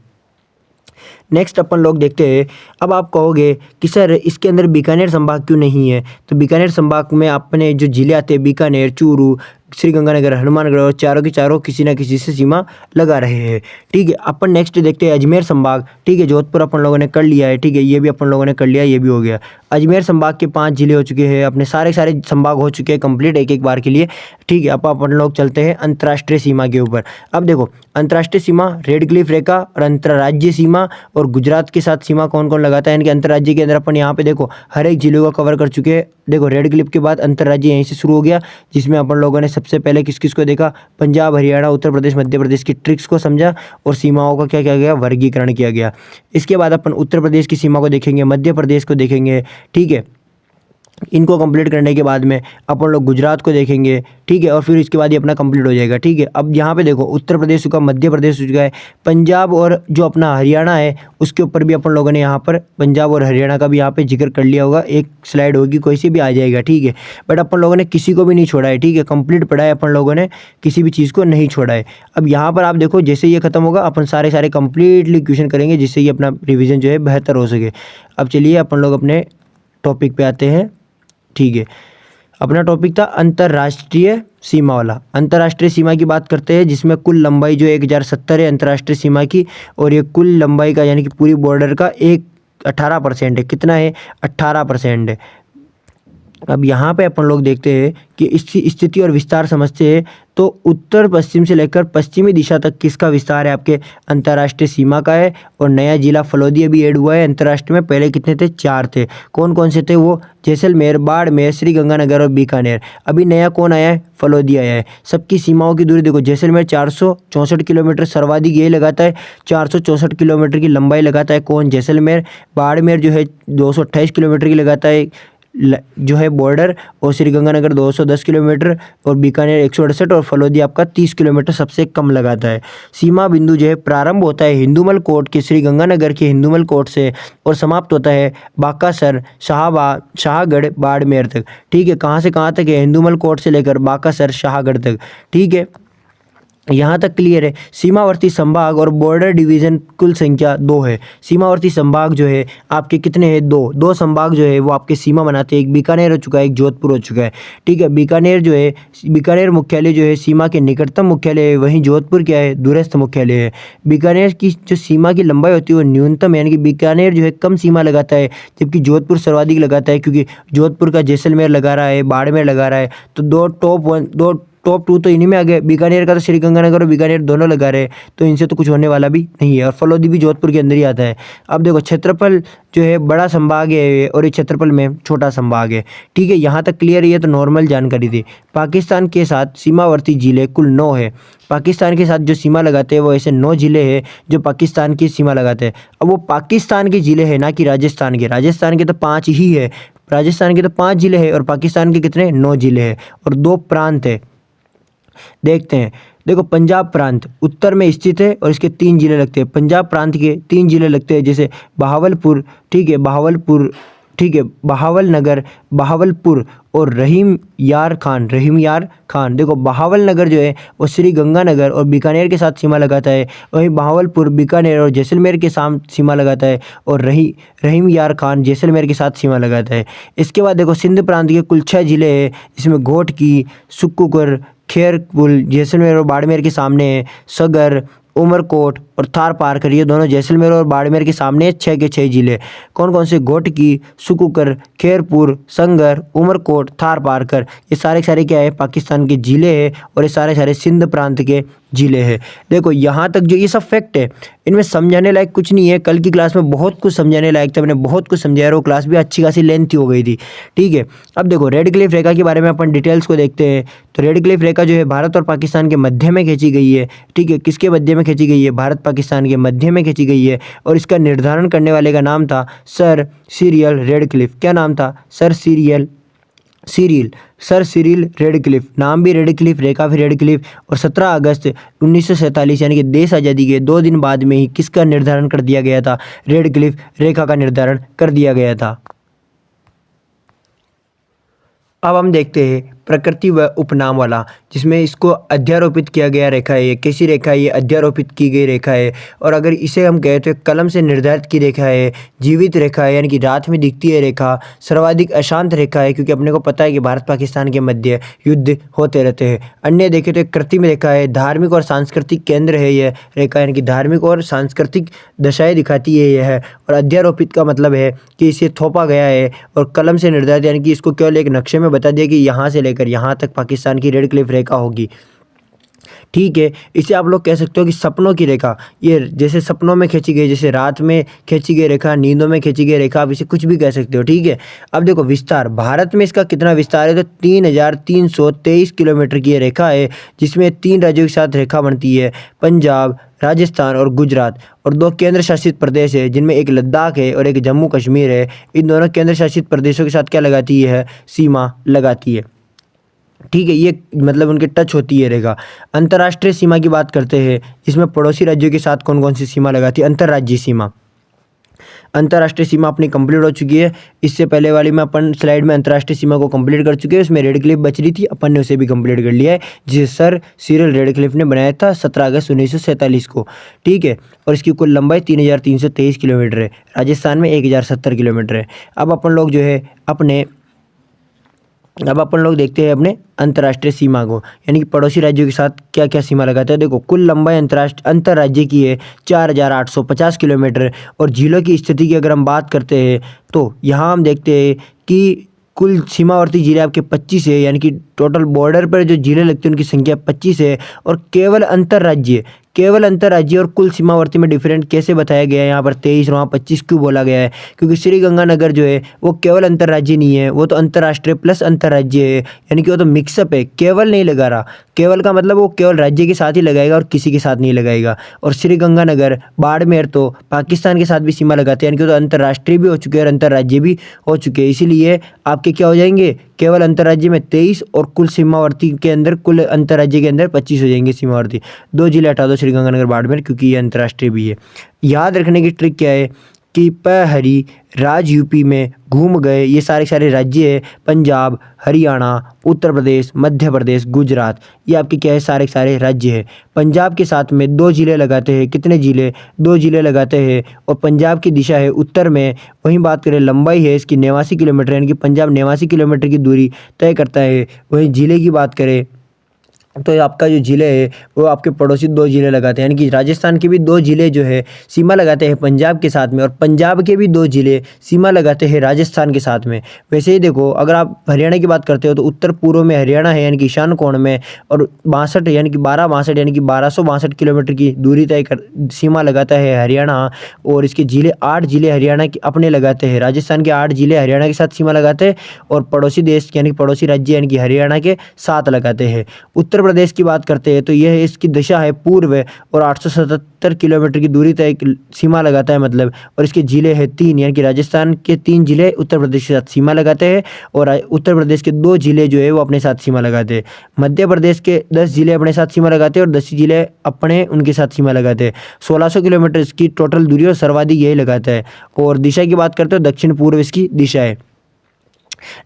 नेक्स्ट अपन लोग देखते हैं। अब आप कहोगे कि सर इसके अंदर बीकानेर संभाग क्यों नहीं है, तो बीकानेर संभाग में अपने जो जिले आते हैं बीकानेर, चूरू, श्रीगंगानगर, हनुमानगढ़ और चारों के चारों किसी ना किसी से सीमा लगा रहे हैं। ठीक है, अपन नेक्स्ट देखते हैं अजमेर संभाग। ठीक है, जोधपुर अपन लोगों ने कर लिया है, ठीक है, ये भी अपन लोगों ने कर लिया, ये भी हो गया। अजमेर संभाग के 5 जिले हो चुके हैं, अपने सारे संभाग हो चुके हैं कंप्लीट एक एक बार के लिए। ठीक है, अब अपन लोग चलते हैं अंतर्राष्ट्रीय सीमा के ऊपर। अब देखो अंतर्राष्ट्रीय सीमा, रेड क्लिफ रेखा और अंतर्राज्यीय सीमा और गुजरात के साथ सीमा कौन कौन लगाता है, इनके अंतर्राज्य के अंदर अपन यहाँ पे देखो हर एक जिले को कवर कर चुके हैं। देखो रेड क्लिफ के बाद अंतर्राज्य यहीं से शुरू हो गया, जिसमें अपन लोगों ने सबसे पहले किस किस को देखा, पंजाब, हरियाणा, उत्तर प्रदेश, मध्य प्रदेश की ट्रिक्स को समझा और सीमाओं का क्या किया गया, वर्गीकरण किया गया। इसके बाद अपन उत्तर प्रदेश की सीमा को देखेंगे, मध्य प्रदेश को देखेंगे। ठीक है, इनको कंप्लीट करने के बाद में अपन लोग गुजरात को देखेंगे। ठीक है, और फिर इसके बाद ये अपना कंप्लीट हो जाएगा। ठीक है, अब यहाँ पे देखो उत्तर प्रदेश चुका, मध्य प्रदेश चुका है, पंजाब और जो अपना हरियाणा है उसके ऊपर भी अपन लोगों ने यहाँ पर पंजाब और हरियाणा का भी यहाँ पे जिक्र कर लिया होगा, एक स्लाइड होगी कोई सी भी आ जाएगा। ठीक है, बट अपन लोगों ने किसी को भी नहीं छोड़ा है। ठीक है, कंप्लीट पढ़ा है अपन लोगों ने, किसी भी चीज़ को नहीं छोड़ा है। अब यहाँ पर आप देखो जैसे ये खत्म होगा अपन सारे कंप्लीटली क्वेश्चन करेंगे, जिससे ये अपना रिविजन जो है बेहतर हो सके। अब चलिए अपन लोग अपने टॉपिक पे आते हैं। ठीक है, अपना टॉपिक था अंतर्राष्ट्रीय सीमा वाला। अंतर्राष्ट्रीय सीमा की बात करते हैं, जिसमें कुल लंबाई जो 1070 है अंतर्राष्ट्रीय सीमा की, और ये कुल लंबाई का यानी कि पूरी बॉर्डर का 18% है। कितना है, 18% है। अब यहाँ पे अपन लोग देखते हैं कि इसकी स्थिति और विस्तार समझते हैं, तो उत्तर पश्चिम से लेकर पश्चिमी दिशा तक किसका विस्तार है, आपके अंतर्राष्ट्रीय सीमा का है। और नया जिला फलोदी अभी ऐड हुआ है अंतर्राष्ट्रीय में, पहले कितने थे, 4 थे। कौन कौन से थे वो, जैसलमेर, बाड़मेर, श्रीगंगानगर और बीकानेर। अभी नया कौन आया है, फलोदी आया है। सबकी सीमाओं की दूरी देखो, जैसलमेर 464 किलोमीटर सर्वाधिक यही लगाता है, 464 किलोमीटर की लंबाई लगाता है कौन, जैसलमेर। बाड़मेर जो है 228 किलोमीटर की लगाता है जो है बॉर्डर, और श्रीगंगानगर 210 किलोमीटर और बीकानेर 168 और फलोदी आपका 30 किलोमीटर सबसे कम लगाता है। सीमा बिंदु जो है प्रारंभ होता है हिंदूमल कोट के, श्रीगंगानगर के हिंदूमल कोट से, और समाप्त होता है बाकासर, शाहगढ़, बाड़मेर तक। ठीक है, कहाँ से कहाँ तक है, हिंदूमल कोट से लेकर बाकासर, शाहगढ़ तक। ठीक है, यहाँ तक क्लियर है। सीमावर्ती संभाग और बॉर्डर डिवीज़न कुल संख्या 2 है। सीमावर्ती संभाग जो है आपके कितने हैं, 2 संभाग जो है वो आपके सीमा बनाते हैं। एक बीकानेर हो चुका है, एक जोधपुर हो चुका है। ठीक है, बीकानेर जो है, बीकानेर मुख्यालय जो है सीमा के निकटतम मुख्यालय है, वहीं जोधपुर क्या है, दूरस्थ मुख्यालय है। बीकानेर की जो सीमा की लंबाई होती है वो न्यूनतम, यानी कि बीकानेर जो है कम सीमा लगाता है, जबकि जोधपुर सर्वाधिक लगाता है, क्योंकि जोधपुर का जैसलमेर लगा रहा है, बाड़मेर लगा रहा है। तो दो टॉप 2 तो इन्हीं में आ गए। बीकानेर का तो श्रीगंगानगर और बीकानेर दोनों लगा रहे हैं, तो इनसे तो कुछ होने वाला भी नहीं है। और फलोदी भी जोधपुर के अंदर ही आता है। अब देखो क्षेत्रफल जो है बड़ा संभाग है और ये क्षेत्रफल में छोटा संभाग है। ठीक है, यहाँ तक क्लियर है, ये तो नॉर्मल जानकारी थी। पाकिस्तान के साथ सीमावर्ती जिले कुल 9 है। पाकिस्तान के साथ जो सीमा लगाते हैं वो ऐसे 9 जिले हैं जो पाकिस्तान की सीमा लगाते हैं। अब वो पाकिस्तान के जिले हैं, ना कि राजस्थान के। राजस्थान के तो 5 ही है, राजस्थान के तो 5 जिले हैं और पाकिस्तान के कितने, 9 जिले हैं और 2 प्रांत है। देखते हैं, देखो पंजाब प्रांत उत्तर में स्थित है और इसके 3 जिले लगते हैं। पंजाब प्रांत के 3 जिले लगते हैं, जैसे बहावलपुर, ठीक है, बहावलपुर, ठीक है, बहावल नगर, बहावलपुर और रहीम यार खान। देखो बहावल नगर जो है वो श्रीगंगानगर और बीकानेर के साथ सीमा लगाता है, वहीं बहावलपुर बीकानेर और जैसलमेर के साथ सीमा लगाता है, और रहीम यार खान जैसलमेर के साथ सीमा लगाता है। इसके बाद देखो सिंध प्रांत के कुल 6 जिले हैं, जिसमें घोटकी, सुक्कूकर, खेरकुल जैसलमेर और बाड़मेर के सामने है, सगर, उमरकोट और थार पारकर, ये दोनों जैसलमेर और बाड़मेर के सामने 6 के 6 जिले। कौन कौन से, घोटकी, सुकुकर, खेरपुर, संगर, उमरकोट, थार पारकर, ये सारे क्या है, पाकिस्तान के जिले हैं और ये सारे सिंध प्रांत के जिले हैं। देखो यहाँ तक जो ये सब फैक्ट है, इनमें समझाने लायक कुछ नहीं है। कल की क्लास में बहुत कुछ समझाने लायक था, मैंने बहुत कुछ समझाया और वो क्लास भी अच्छी खासी लेंथी हो गई थी। ठीक है, अब देखो रेड क्लिफ रेखा के बारे में अपन डिटेल्स को देखते हैं। तो रेड क्लिफ रेखा जो है भारत और पाकिस्तान के मध्य में खींची गई है। ठीक है, किसके मध्य में खींची गई है, भारत पाकिस्तान के मध्य में खींची गई है। और इसका निर्धारण करने वाले का नाम था सर सिरियल रेडक्लिफ। क्या नाम था, sir serial Cyril, sir Cyril Radcliffe, नाम भी रेडक्लिफ, रेखा भी रेडक्लिफ। और 17 अगस्त 1947 यानी कि देश आज़ादी के 2 दिन बाद में ही किसका निर्धारण कर दिया गया था? रेडक्लिफ रेखा का निर्धारण कर दिया गया था। अब हम देखते हैं प्रकृति व उपनाम वाला, जिसमें इसको अध्यारोपित किया गया रेखा है। ये कैसी रेखा है? ये अध्यारोपित की गई रेखा है। और अगर इसे हम कहें तो कलम से निर्धारित की रेखा है, जीवित रेखा है यानी कि रात में दिखती है रेखा, सर्वाधिक अशांत रेखा है क्योंकि अपने को पता है कि भारत पाकिस्तान के मध्य युद्ध होते रहते हैं। अन्य देखें तो एक कृत्रिम रेखा है, धार्मिक और सांस्कृतिक केंद्र है यह रेखा, यानी कि धार्मिक और सांस्कृतिक दशाएं दिखाती है यह। और अध्यारोपित का मतलब है कि इसे थोपा गया है, और कलम से निर्धारित यानी कि इसको केवल एक नक्शे में बता दिया कि यहाँ से लेकर यहाँ तक पाकिस्तान की रेड क्लिफ रेखा होगी। ठीक है, इसे आप लोग कह सकते हो कि सपनों की रेखा, ये जैसे सपनों में खींची गई, जैसे रात में खींची गई रेखा, नींदों में खींची गई रेखा, आप इसे कुछ भी कह सकते हो। ठीक है, अब देखो विस्तार, भारत में इसका कितना विस्तार है? तो 3323 किलोमीटर की ये रेखा है, जिसमें 3 राज्यों के साथ रेखा बनती है, पंजाब, राजस्थान और गुजरात। और 2 केंद्र शासित प्रदेश है, जिनमें एक लद्दाख है और एक जम्मू कश्मीर है। इन दोनों केंद्र शासित प्रदेशों के साथ क्या लगाती है? सीमा लगाती है। ठीक है, ये मतलब उनके टच होती है रेखा। अंतर्राष्ट्रीय सीमा की बात करते हैं, इसमें पड़ोसी राज्यों के साथ कौन कौन सी सीमा लगाती है? अंतर्राज्यीय सीमा। अंतर्राष्ट्रीय सीमा अपनी कंप्लीट हो चुकी है। इससे पहले वाली में अपन स्लाइड में अंतर्राष्ट्रीय सीमा को कंप्लीट कर चुके हैं, उसमें रेडक्लिफ बच रही थी, अपन ने उसे भी कंप्लीट कर लिया है, जिसे सर सिरिल रेडक्लिफ ने बनाया था 17 अगस्त 1947 को। ठीक है, और इसकी कुल लंबाई 3323 किलोमीटर है। राजस्थान में 1070 किलोमीटर है। अब अपन लोग देखते हैं अपने अंतर्राष्ट्रीय सीमा को, यानी कि पड़ोसी राज्यों के साथ क्या क्या सीमा लगाते हैं। देखो, कुल लंबाई अंतर्राज्य की है 4850 किलोमीटर। और झीलों की स्थिति की अगर हम बात करते हैं तो यहाँ हम देखते हैं कि कुल सीमावर्ती जिले आपके 25 है, यानी कि टोटल बॉर्डर पर जो जिले लगते हैं उनकी संख्या 25 है। और केवल अंतर्राज्यीय और कुल सीमावर्ती में डिफरेंट कैसे बताया गया है? यहाँ पर 23 और वहाँ 25 क्यों बोला गया है? क्योंकि श्रीगंगानगर जो है वो केवल अंतर्राज्यीय नहीं है, वो तो अंतर्राष्ट्रीय प्लस अंतर्राज्यीय है, यानी कि वो तो मिक्सअप है, केवल नहीं लगा रहा। केवल का मतलब वो केवल राज्य के साथ ही लगाएगा और किसी के साथ नहीं लगाएगा। और श्रीगंगानगर, बाड़मेर तो पाकिस्तान के साथ भी सीमा लगाते हैं, यानी कि तो अंतर्राष्ट्रीय भी हो चुके हैं और अंतर्राज्यीय भी हो चुके हैं। इसीलिए आपके क्या हो जाएंगे? केवल अंतर्राज्यीय में 23 और कुल सीमावर्ती के अंदर, कुल अंतर्राज्यीय के अंदर 25 हो जाएंगे सीमावर्ती। 2 जिले हटा दो, श्रीगंगानगर, बाड़मेर, क्योंकि ये अंतर्राष्ट्रीय भी है। याद रखने की ट्रिक क्या है कि हरी राज यूपी में घूम गए, ये सारे राज्य है, पंजाब, हरियाणा, उत्तर प्रदेश, मध्य प्रदेश, गुजरात, ये आपके क्या है? सारे राज्य है। पंजाब के साथ में 2 जिले लगाते हैं। कितने जिले? 2 जिले लगाते हैं। और पंजाब की दिशा है उत्तर में। वहीं बात करें लंबाई है इसकी 89 किलोमीटर, यानी कि पंजाब 89 किलोमीटर की दूरी तय करता है। वहीं जिले की बात करें तो आपका जो जिले है वो आपके पड़ोसी 2 जिले लगाते हैं, यानी कि राजस्थान के भी 2 जिले जो है सीमा लगाते हैं पंजाब के साथ में, और पंजाब के भी 2 जिले सीमा लगाते हैं राजस्थान के साथ में। वैसे ही देखो, अगर आप हरियाणा की बात करते हो तो उत्तर पूर्व में हरियाणा है, यानी कि ईशान कोण में, और 62 यानी कि 1262 यानी कि 1262 किलोमीटर की दूरी तय कर सीमा लगाता है हरियाणा। और इसके जिले 8 जिले हरियाणा के अपने लगाते हैं, राजस्थान के 8 जिले हरियाणा के साथ सीमा लगाते हैं, और पड़ोसी देश यानी कि पड़ोसी राज्य यानी कि हरियाणा के साथ लगाते हैं। उत्तर प्रदेश की बात करते हैं तो यह इसकी दिशा है पूर्व और 877 किलोमीटर की दूरी तय सीमा लगाता है मतलब। और इसके जिले हैं 3, यानी कि राजस्थान के 3 जिले उत्तर प्रदेश के साथ सीमा लगाते हैं, और उत्तर प्रदेश के 2 जिले जो है वो अपने साथ सीमा लगाते हैं। मध्य प्रदेश के 10 जिले अपने साथ सीमा लगाते हैं और 10 जिले अपने उनके साथ सीमा लगाते हैं। 1600 किलोमीटर इसकी टोटल दूरी और सर्वाधिक यही लगाता है। और दिशा की बात करते हो दक्षिण पूर्व इसकी दिशा है।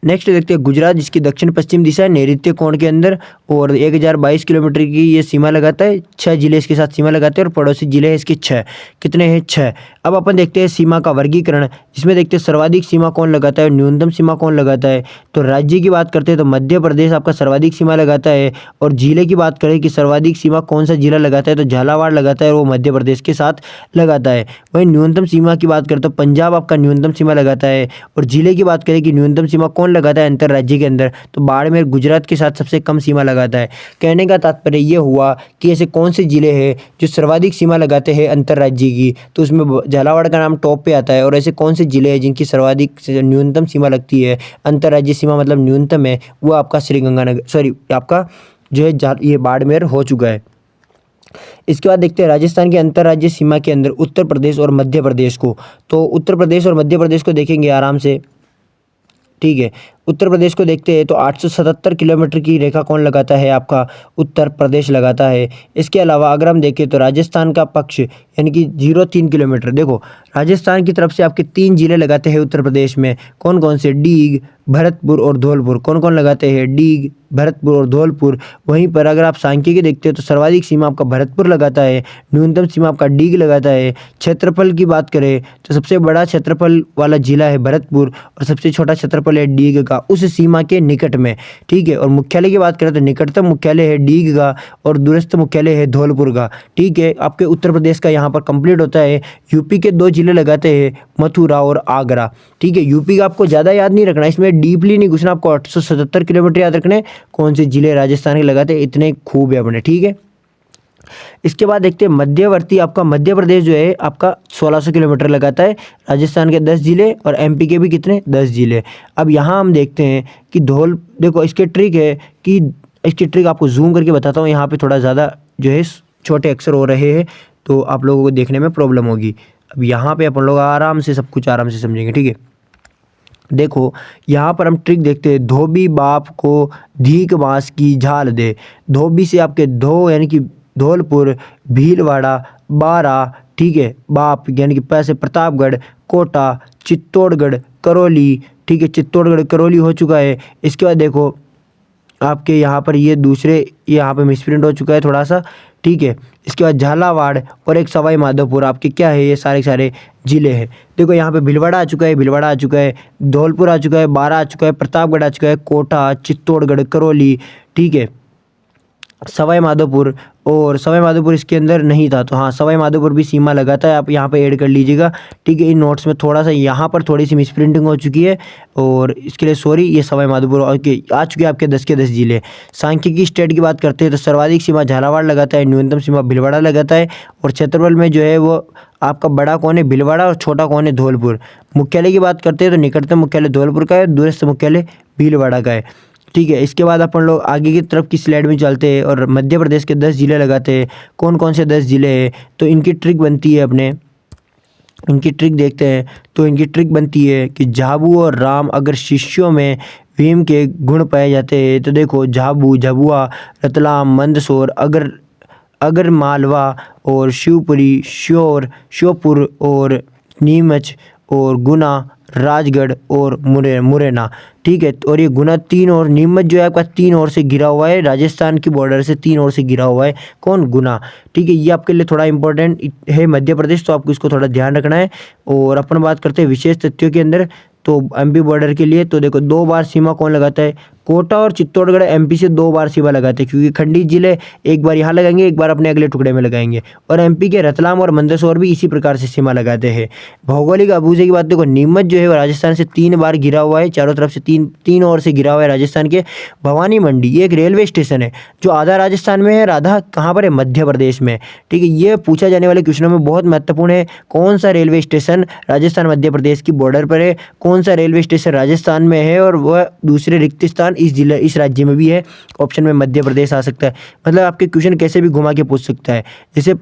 नेक्स्ट देखते हैं गुजरात, जिसकी दक्षिण पश्चिम दिशा है नैऋत्य कोण के अंदर, और 1022 किलोमीटर की ये सीमा लगाता है। 6 जिले इसके साथ सीमा लगाते हैं और पड़ोसी जिले हैं इसके 6। कितने हैं? 6। अब अपन देखते हैं सीमा का वर्गीकरण, जिसमें देखते हैं सर्वाधिक सीमा कौन लगाता है, न्यूनतम सीमा कौन लगाता है। तो राज्य की बात करते हैं तो मध्य प्रदेश आपका सर्वाधिक सीमा लगाता है। और जिले की बात करें कि सर्वाधिक सीमा कौन सा जिला लगाता है, तो झालावाड़ लगाता है, वो मध्य प्रदेश के साथ लगाता है। वहीं न्यूनतम सीमा की बात करें तो पंजाब आपका न्यूनतम सीमा लगाता है। और जिले की बात करें कि न्यूनतम सीमा कौन लगाता है अंतर राज्य के अंदर, तो बाड़मेर गुजरात के साथ सबसे कम सीमा लगाता है। कहने का तात्पर्य ये हुआ कि ऐसे कौन से जिले हैं जो सर्वाधिक सीमा लगाते हैं अंतर राज्य की, तो उसमें झालावाड़ का नाम टॉप पे आता है। और ऐसे कौन से जिले हैं जिनकी सर्वाधिक न्यूनतम सीमा लगती है, अंतर राज्य सीमा मतलब न्यूनतम है, वो आपका आपका जो है ये बाड़मेर हो चुका है। इसके बाद देखते हैं राजस्थान की अंतर्राज्यीय सीमा के अंदर उत्तर प्रदेश और मध्य प्रदेश को। तो उत्तर प्रदेश और मध्य प्रदेश को देखेंगे आराम से। ठीक है, उत्तर प्रदेश को देखते हैं तो 877 किलोमीटर की रेखा कौन लगाता है, आपका उत्तर प्रदेश लगाता है। इसके अलावा अगर हम देखें तो राजस्थान का पक्ष यानी कि 03 किलोमीटर, देखो राजस्थान की तरफ से आपके 3 जिले लगाते हैं उत्तर प्रदेश में, कौन कौन से, डीग, भरतपुर और धौलपुर। कौन कौन लगाते हैं, डीग, भरतपुर और धौलपुर। वहीं पर अगर आप सांख्यिकी देखते हो तो सर्वाधिक सीमा आपका भरतपुर लगाता है, न्यूनतम सीमा आपका डीग लगाता है। क्षेत्रफल की बात करें तो सबसे बड़ा क्षेत्रफल वाला जिला है भरतपुर और सबसे छोटा क्षेत्रफल है डीग का, उस सीमा के निकट में, ठीक है। और मुख्यालय की बात करें तो निकटतम मुख्यालय है डीग का और दूरस्थ मुख्यालय है धौलपुर का, ठीक है। आपके उत्तर प्रदेश का यहाँ पर कंप्लीट होता है। यूपी के 2 जिले लगाते हैं, मथुरा और आगरा, ठीक है। यूपी का आपको ज़्यादा याद नहीं रखना, इसमें डीपली नहीं घुसना, आपको 877 किलोमीटर याद रखने, कौन से जिले राजस्थान के लगाते हैं, इतने खूब है अपने, ठीक है। इसके बाद देखते हैं मध्यवर्ती, आपका मध्य प्रदेश जो है आपका 1600 किलोमीटर लगाता है, राजस्थान के 10 जिले और एमपी के भी कितने, 10 जिले। अब यहाँ हम देखते हैं कि देखो इसके ट्रिक है कि इसकी ट्रिक आपको जूम करके बताता हूँ, यहाँ पे थोड़ा ज़्यादा जो है छोटे अक्षर हो रहे हैं तो आप लोगों को देखने में प्रॉब्लम होगी। अब यहाँ पे अपन लोग आराम से सब कुछ आराम से समझेंगे, ठीक है। देखो यहाँ पर हम ट्रिक देखते हैं, धोबी बाप को धीक बांस की झाल दे। धोबी से आपके धो यानी कि धौलपुर, भीलवाड़ा, बारा, ठीक है, बाप यानी कि पैसे प्रतापगढ़, कोटा, चित्तौड़गढ़, करौली, ठीक है, चित्तौड़गढ़ करौली हो चुका है। इसके बाद देखो आपके यहाँ पर ये दूसरे यहाँ पे मिसप्रिंट हो चुका है थोड़ा सा, ठीक है। इसके बाद झालावाड़ और एक सवाई माधोपुर, आपके क्या है, ये सारे सारे जिले हैं। देखो यहाँ पे भीलवाड़ा आ चुका है, भीलवाड़ा आ चुका है, धौलपुर आ चुका है, बारा आ चुका है, प्रतापगढ़ आ चुका है, कोटा, चित्तौड़गढ़, करौली, ठीक है, सवाई माधोपुर। और सवाई माधोपुर इसके अंदर नहीं था तो हाँ सवाई माधोपुर भी सीमा लगाता है, आप यहाँ पे ऐड कर लीजिएगा, ठीक है। इन नोट्स में थोड़ा सा यहाँ पर थोड़ी सी मिसप्रिंटिंग हो चुकी है और इसके लिए सॉरी। ये सवाई माधोपुर आ चुके हैं आपके 10 के 10 जिले। सांख्यिकी स्टेट की बात करते हैं तो सर्वाधिक सीमा झालावाड़ लगाता है, न्यूनतम सीमा भीलवाड़ा लगाता है और क्षेत्रफल में जो है वो आपका बड़ा कौन है, भीलवाड़ा, और छोटा कौन है, धौलपुर। मुख्यालय की बात करते हैं तो निकटतम मुख्यालय धौलपुर का है, दूरस्थ मुख्यालय भीलवाड़ा का है, ठीक है। इसके बाद अपन लोग आगे की तरफ की स्लाइड में चलते हैं और मध्य प्रदेश के 10 जिले लगाते हैं। कौन कौन से 10 जिले हैं तो इनकी ट्रिक बनती है, अपने इनकी ट्रिक देखते हैं तो इनकी ट्रिक बनती है कि झाबू और राम अगर शिष्यों में भीम के गुण पाए जाते हैं तो देखो झाबू, झाबुआ, रतलाम, मंदसौर, अगर मालवा और शिवपुरी, श्योपुर और नीमच और गुना, राजगढ़ और मुरैना, ठीक है। और ये गुना 3 और नीमच जो है आपका 3 ओर से घिरा हुआ है, राजस्थान की बॉर्डर से 3 ओर से घिरा हुआ है, कौन, गुना, ठीक है। ये आपके लिए थोड़ा इंपॉर्टेंट है मध्य प्रदेश, तो आपको इसको थोड़ा ध्यान रखना है। और अपन बात करते हैं विशेष तथ्यों के अंदर तो एमपी बॉर्डर के लिए तो देखो 2 बार सीमा कौन लगाता है, कोटा और चित्तौड़गढ़ एमपी से 2 बार सीमा लगाते हैं, क्योंकि खंडी जिले एक बार यहाँ लगाएंगे, एक बार अपने अगले टुकड़े में लगाएंगे। और एमपी के रतलाम और मंदसौर भी इसी प्रकार से सीमा लगाते हैं। भौगोलिक अबूझे की बात देखो, नीमच जो है वो राजस्थान से 3 बार घिरा हुआ है, चारों तरफ से तीन ओर से घिरा हुआ है राजस्थान के। भवानी मंडी ये एक रेलवे स्टेशन है जो आधा राजस्थान में है, आधा कहाँ पर है, मध्य प्रदेश में, ठीक है। ये पूछा जाने वाले क्वेश्चनों में बहुत महत्वपूर्ण है, कौन सा रेलवे स्टेशन राजस्थान मध्य प्रदेश की बॉर्डर पर है, कौन सा रेलवे स्टेशन राजस्थान में है और वह दूसरे रिक्त स्थान इस राज्य में भी है। ऑप्शन में मध्य प्रदेश आ सकता है, मतलब आपके क्वेश्चन कैसे भी घुमा के पूछ सकता है। जैसे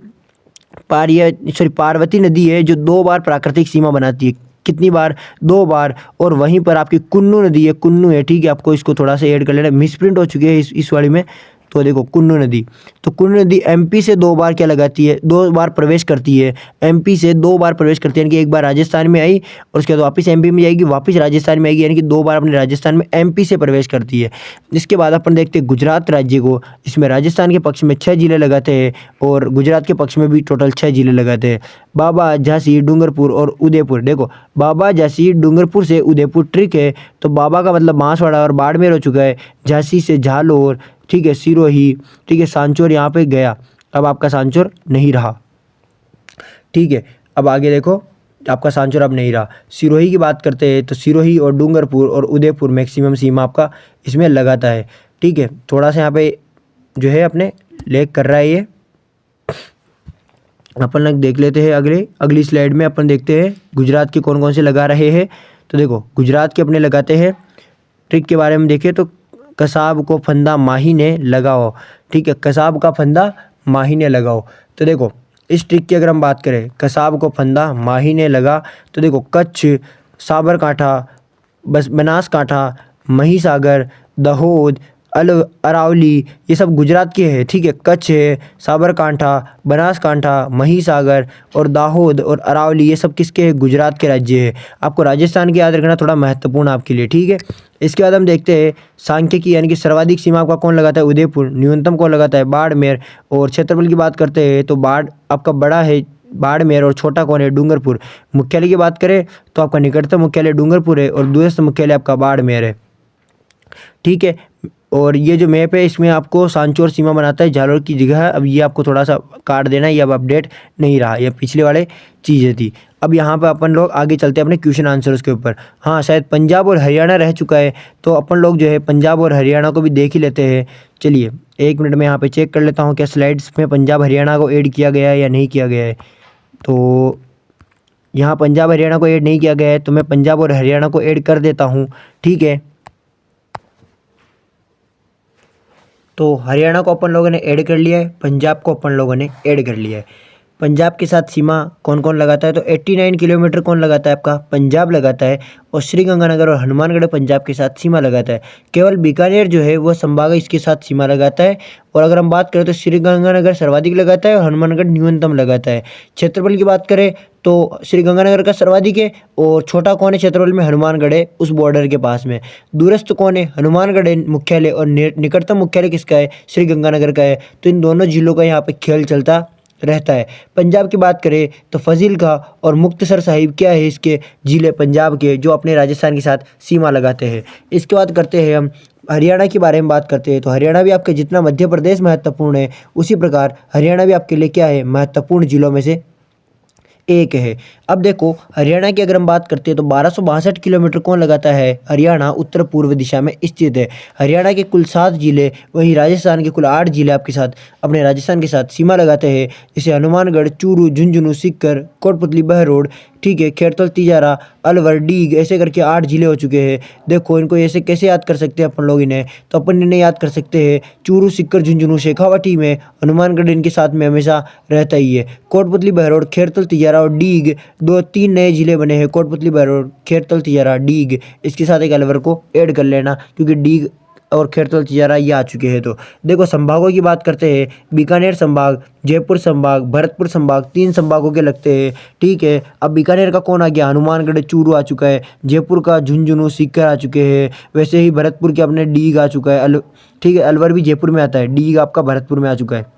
पार्वती नदी है जो 2 बार प्राकृतिक सीमा बनाती है, कितनी बार, 2 बार। और वहीं पर आपकी कुन्नू नदी है, कुन्नू है, ठीक है, आपको इसको थोड़ा सा ऐड कर लेना, मिसप्रिंट हो चुकी है इस वाली में। तो देखो कुन्नू नदी, तो कुन्नू नदी एमपी से 2 बार क्या लगाती है, 2 बार प्रवेश करती है, एमपी से 2 बार प्रवेश करती है, यानी कि एक बार राजस्थान में आई और उसके बाद वापस एमपी में जाएगी, वापस राजस्थान में आएगी, यानी कि 2 बार अपने राजस्थान में एमपी से प्रवेश करती है। इसके बाद अपन देखते हैं गुजरात राज्य को, इसमें राजस्थान के पक्ष में 6 जिले लगाते हैं और गुजरात के पक्ष में भी टोटल 6 जिले लगाते हैं, बाबा, झांसी, डूंगरपुर और उदयपुर। देखो बाबा, झांसी, डूंगरपुर से उदयपुर ट्रिक है, तो बाबा का मतलब बांसवाड़ा और बाड़मेर हो चुका है, झांसी से झालोर, ठीक है, सिरोही, ठीक है, सांचौर यहाँ पे गया, अब आपका सांचौर नहीं रहा, ठीक है। अब आगे देखो आपका सांचौर अब नहीं रहा। सिरोही की बात करते हैं तो सिरोही और डूंगरपुर और उदयपुर मैक्सिमम सीमा आपका इसमें लगाता है, ठीक है। थोड़ा सा यहाँ पे जो है अपने लेक कर रहा है ये, अपन लोग देख लेते हैं अगली स्लाइड में। अपन देखते हैं गुजरात के कौन कौन से लगा रहे हैं। तो देखो गुजरात के अपने लगाते हैं, ट्रिक के बारे में देखें तो कसाब को फंदा माही ने लगाओ, ठीक है, कसाब का फंदा माही ने लगाओ। तो देखो इस ट्रिक की अगर हम बात करें, कसाब को फंदा माही ने लगा, तो देखो कच्छ, साबरकांठा, बनासकांठा, महिसागर, दाहोद, अरावली ये सब गुजरात के हैं, ठीक है। कच्छ है, साबरकांठा, बनासकांठा, महिसागर और दाहोद और अरावली ये सब किसके हैं? गुजरात के राज्य है। आपको राजस्थान की याद रखना थोड़ा महत्वपूर्ण आपके लिए, ठीक है। इसके बाद हम देखते हैं सांख्यिकी यानी कि सर्वाधिक सीमा आपका कौन लगाता है? उदयपुर। न्यूनतम कौन लगाता है? बाड़मेर। और क्षेत्रफल की बात करते हैं तो आपका बड़ा है बाड़मेर और छोटा कौन है? डूंगरपुर। मुख्यालय की बात करें तो आपका निकटतम मुख्यालय डूंगरपुर है और दूरस्थ मुख्यालय आपका बाड़मेर है, ठीक है। और ये जो मैप है इसमें आपको सांचौर सीमा बनाता है, जालोर की जगह है। अब ये आपको थोड़ा सा काट देना है, ये अब अपडेट नहीं रहा, ये पिछले वाले चीज़ें थी। अब यहाँ पे अपन लोग आगे चलते हैं अपने क्वेश्चन आंसर्स के ऊपर। हाँ, शायद पंजाब और हरियाणा रह चुका है, तो अपन लोग जो है पंजाब और हरियाणा को भी देख ही लेते हैं। चलिए 1 मिनट में यहाँ पे चेक कर लेता हूँ क्या स्लाइड्स में पंजाब हरियाणा को ऐड किया गया है या नहीं किया गया है। तो यहाँ पंजाब हरियाणा को ऐड नहीं किया गया है, तो मैं पंजाब और हरियाणा को ऐड कर देता हूँ, ठीक है। तो हरियाणा को अपन लोगों ने ऐड कर लिया है, पंजाब को अपन लोगों ने ऐड कर लिया है। पंजाब के साथ सीमा कौन कौन लगाता है? तो 89 किलोमीटर कौन लगाता है? आपका पंजाब लगाता है। और श्रीगंगानगर और हनुमानगढ़ पंजाब के साथ सीमा लगाता है। केवल बीकानेर जो है वो संभाग इसके साथ सीमा लगाता है। और अगर हम बात करें तो श्रीगंगानगर सर्वाधिक लगाता है और हनुमानगढ़ न्यूनतम लगाता है। क्षेत्रफल की बात करें तो श्रीगंगानगर का सर्वाधिक है और छोटा कौन है क्षेत्रफल में? हनुमानगढ़ है उस बॉर्डर के पास में। दूरस्थ कौन है? हनुमानगढ़ है मुख्यालय, और निकटतम मुख्यालय किसका है? श्रीगंगानगर का है। तो इन दोनों जिलों का यहाँ पे खेल चलता रहता है। पंजाब की बात करें तो फजीलका और मुक्तसर साहिब क्या है इसके? जिले पंजाब के जो अपने राजस्थान के साथ सीमा लगाते हैं। इसके बाद करते हैं हम हरियाणा के बारे में बात करते हैं। तो हरियाणा भी आपके जितना मध्य प्रदेश महत्वपूर्ण है उसी प्रकार हरियाणा भी आपके लिए क्या है? महत्वपूर्ण जिलों में से एक है। अब देखो हरियाणा की अगर हम बात करते हैं तो 1262 किलोमीटर कौन लगाता है? हरियाणा उत्तर पूर्व दिशा में स्थित है। हरियाणा के कुल 7 जिले, वहीं राजस्थान के कुल 8 जिले आपके साथ अपने राजस्थान के साथ सीमा लगाते हैं, जैसे हनुमानगढ़, चूरू, झुंझुनू, सीकर, कोटपुतली, बहरोड, ठीक है, खेड़तल, तिजारा, अलवर, डीग, ऐसे करके 8 जिले हो चुके हैं। देखो इनको ऐसे कैसे याद कर सकते हैं अपन लोग इन्हें? तो अपन इन्हें याद कर सकते हैं चूरू, सीकर, झुंझुनू, शेखावाटी में, हनुमानगढ़ इनके साथ में हमेशा रहता ही है। कोटपुतली, बहरोड, खेड़तल, तिजारा और डीग 2-3 नए जिले बने हैं। कोटपुतली, बहरोड, खेड़तल, तिजारा, डीग, इसके साथ एक अलवर को ऐड कर लेना क्योंकि डीग और खेड़तल, तिजारा ये आ चुके हैं। तो देखो संभागों की बात करते हैं। बीकानेर संभाग, जयपुर संभाग, भरतपुर संभाग, 3 संभागों के लगते हैं, ठीक है। अब बीकानेर का कौन आ गया? हनुमानगढ़, चूरू आ चुका है। जयपुर का झुंझुनू, सीकर आ चुके हैं। वैसे ही भरतपुर के अपने डीग आ चुका है। ठीक है, अलवर भी जयपुर में आता है, डीग आपका भरतपुर में आ चुका है।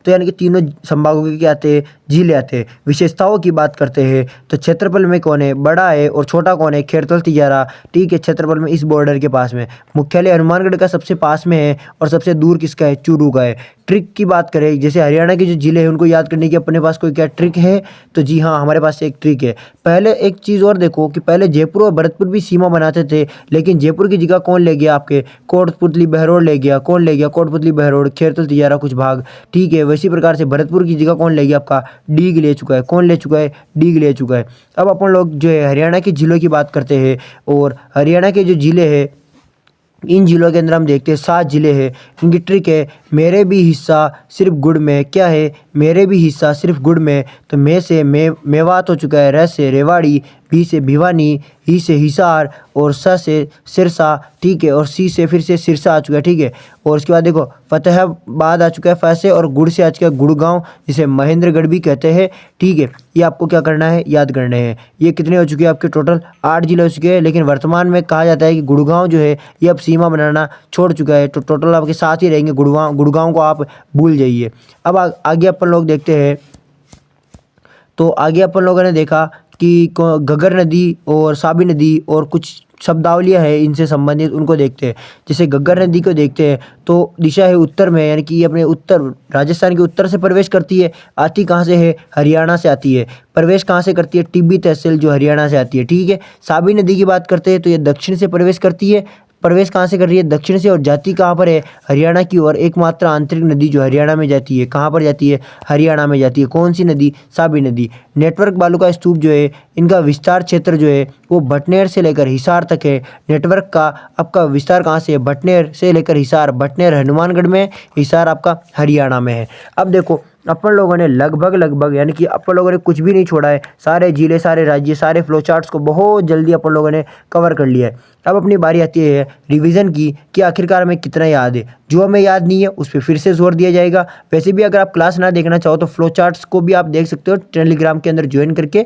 तो यानी कि तीनों संभागों के क्या आते हैं? जिले आते हैं। विशेषताओं की बात करते हैं तो क्षेत्रफल में कौन है? बड़ा है और छोटा कौन है? खेड़तल, तिजारा, ठीक है, क्षेत्रफल में इस बॉर्डर के पास में। मुख्यालय हनुमानगढ़ का सबसे पास में है और सबसे दूर किसका है? चूरू का है। ट्रिक की बात करें, जैसे हरियाणा के जो जिले हैं उनको याद करने की अपने पास कोई क्या ट्रिक है? तो जी हाँ, हमारे पास एक ट्रिक है। पहले एक चीज़ और देखो कि पहले जयपुर और भरतपुर भी सीमा बनाते थे, लेकिन जयपुर की जगह कौन ले गया? आपके कोटपुतली, बहरोड ले गया। कौन ले गया? कोटपुतली, बहरोड, खेड़तल, तिजारा कुछ भाग, ठीक है। इसी प्रकार से भरतपुर की जगह कौन ले गया? आपका डीग ले चुका है। कौन ले चुका है? डीग ले चुका है। अब अपन लोग जो है हरियाणा के जिलों की बात करते हैं और हरियाणा के जो जिले हैं इन जिलों के अंदर हम देखते हैं 7 जिले हैं। इनकी ट्रिक है मेरे भी हिस्सा सिर्फ गुड़ में। क्या है? मेरे भी हिस्सा सिर्फ गुड़ में। तो मे से मेवात हो चुका है, र से रेवाड़ी, भी से भिवानी, ही से हिसार और स से सिरसा, ठीक है, और सी से फिर से सिरसा आ चुका है, ठीक है। और उसके बाद देखो फतेहाबाद आ चुका है फ से, और गुड़ से आ चुका है गुड़गांव, जिसे महेंद्रगढ़ भी कहते हैं, ठीक है। ये आपको क्या करना है? याद करने हैं। ये कितने हो चुके हैं आपके? टोटल 8 जिले हो चुके हैं, लेकिन वर्तमान में कहा जाता है कि गुड़गांव जो है ये अब सीमा बनाना छोड़ चुका है। तो टोटल आपके साथ ही रहेंगे गुड़गांव को आप भूल जाइए। अब आगे अपन लोग देखते हैं। तो आगे अपन लोगों ने देखा कि घग्गर नदी और साबी नदी और कुछ शब्दावलियाँ हैं इनसे संबंधित, उनको देखते हैं। जैसे घग्गर नदी को देखते हैं तो दिशा है उत्तर में, यानी कि ये अपने उत्तर राजस्थान के उत्तर से प्रवेश करती है। आती कहाँ से है? हरियाणा से आती है। प्रवेश कहाँ से करती है? टिब्बी तहसील जो हरियाणा से आती है, ठीक है। साबी नदी की बात करते हैं तो ये दक्षिण से प्रवेश करती है। प्रवेश कहाँ से कर रही है? दक्षिण से। और जाती कहाँ पर है? हरियाणा की ओर। एकमात्र आंतरिक नदी जो हरियाणा में जाती है, कहाँ पर जाती है? हरियाणा में जाती है। कौन सी नदी? साबी नदी। नेटवर्क बालू का स्तूप जो है इनका विस्तार क्षेत्र जो है वो भटनेर से लेकर हिसार तक है। नेटवर्क का आपका विस्तार कहाँ से है? भटनेर से लेकर हिसार। भटनेर हनुमानगढ़ में, हिसार आपका हरियाणा में है। अब देखो अपन लोगों ने लगभग यानी कि अपन लोगों ने कुछ भी नहीं छोड़ा है, सारे जिले, सारे राज्य, सारे फ्लो चार्ट्स को बहुत जल्दी अपन लोगों ने कवर कर लिया है। अब अपनी बारी आती है रिवीजन की कि आखिरकार हमें कितना याद है। जो हमें याद नहीं है उस पर फिर से जोर दिया जाएगा। वैसे भी अगर आप क्लास ना देखना चाहो तो फ्लो चार्ट्स को भी आप देख सकते हो टेलीग्राम के अंदर ज्वाइन करके,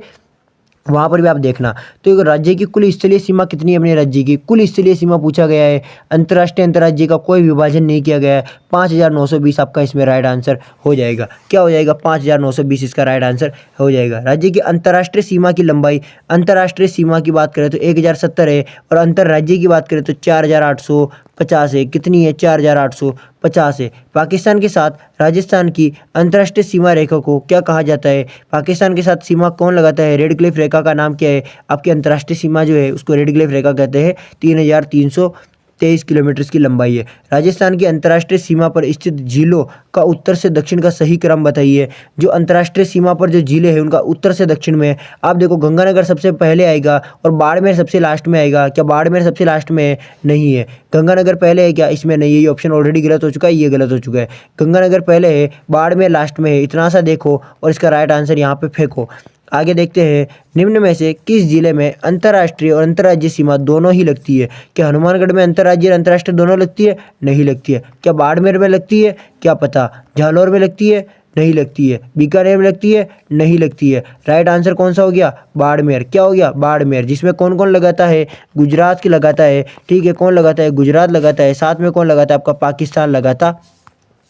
वहाँ पर भी आप देखना। तो एक राज्य की कुल स्थलीय सीमा कितनी है, अपने राज्य की कुल स्थलीय सीमा पूछा गया है। अंतर्राष्ट्रीय अंतर्राज्य का कोई विभाजन नहीं किया गया है। 5920 आपका इसमें राइट आंसर हो जाएगा। क्या हो जाएगा? 5920 इसका राइट आंसर हो जाएगा। राज्य की अंतर्राष्ट्रीय सीमा की लंबाई, अंतर्राष्ट्रीय सीमा की बात करें तो 1070 है, और अंतर्राज्य की बात करें तो 4850 है। कितनी है? 4850 है। पाकिस्तान के साथ राजस्थान की अंतर्राष्ट्रीय सीमा रेखा को क्या कहा जाता है? पाकिस्तान के साथ सीमा कौन लगाता है? रेड क्लिफ रेखा का नाम क्या है? आपकी अंतर्राष्ट्रीय सीमा जो है उसको रेड क्लिफ रेखा कहते हैं। 3323 किलोमीटर की लंबाई है। राजस्थान की अंतर्राष्ट्रीय सीमा पर स्थित झीलों का उत्तर से दक्षिण का सही क्रम बताइए। जो अंतर्राष्ट्रीय सीमा पर जो झीलें हैं उनका उत्तर से दक्षिण में है। आप देखो गंगानगर सबसे पहले आएगा और बाड़मेर सबसे लास्ट में आएगा। क्या बाड़मेर सबसे लास्ट में है? नहीं है। गंगानगर पहले है क्या? इसमें नहीं है। ये ऑप्शन ऑलरेडी गलत हो चुका है, ये गलत हो चुका है। गंगानगर पहले है, बाड़मेर लास्ट में है। इतना सा देखो और इसका राइट आंसर यहाँ पे फेंको। आगे देखते हैं, निम्न में से किस जिले में अंतर्राष्ट्रीय और अंतर्राज्यीय सीमा दोनों ही लगती है? क्या हनुमानगढ़ में अंतर्राज्यीय और अंतर्राष्ट्रीय दोनों लगती है? नहीं लगती है। क्या बाड़मेर में लगती है? क्या पता। जालौर में लगती है? नहीं लगती है। बीकानेर में लगती है? नहीं लगती है। राइट आंसर कौन सा हो गया? बाड़मेर। क्या हो गया? बाड़मेर। जिसमें कौन कौन लगाता है? गुजरात की लगाता है। ठीक है, कौन लगाता है? गुजरात लगाता है। साथ में कौन लगाता है? आपका पाकिस्तान लगाता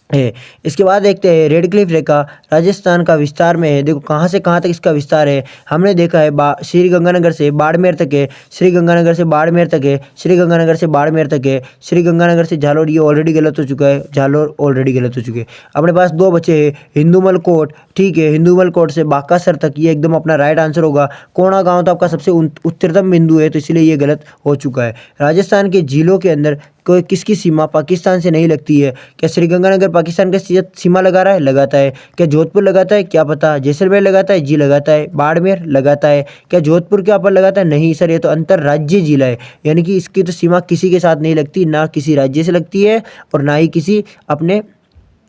है। इसके बाद देखते हैं रेड क्लिफ रेखा राजस्थान का विस्तार में है। देखो कहाँ से कहाँ तक इसका विस्तार है। हमने देखा है श्री गंगानगर से बाड़मेर तक है, श्री गंगानगर से बाड़मेर तक है, श्री गंगानगर से बाड़मेर तक है, श्री गंगानगर से झालोर। ये ऑलरेडी गलत हो चुका है, झालोर ऑलरेडी गलत हो चुके हैं। अपने पास दो बचे हैं, हिंदूमल कोट। ठीक है, हिंदूमल कोट से बाकासर तक, ये एकदम अपना राइट आंसर होगा। कोणा गाँव तो आपका सबसे उत्तरतम बिंदु है, तो इसलिए ये गलत हो चुका है। राजस्थान के जिलों के अंदर कोई किसकी सीमा पाकिस्तान से नहीं लगती है? क्या श्रीगंगानगर पाकिस्तान का सीमा लगा रहा है? लगाता है। क्या जोधपुर लगाता है? क्या पता। जैसलमेर लगाता है? जी लगाता है। बाड़मेर लगाता है। क्या जोधपुर के ऊपर लगाता है? नहीं सर, ये तो अंतर्राज्यीय जिला है, यानी कि इसकी तो सीमा किसी के साथ नहीं लगती, ना किसी राज्य से लगती है और ना ही किसी अपने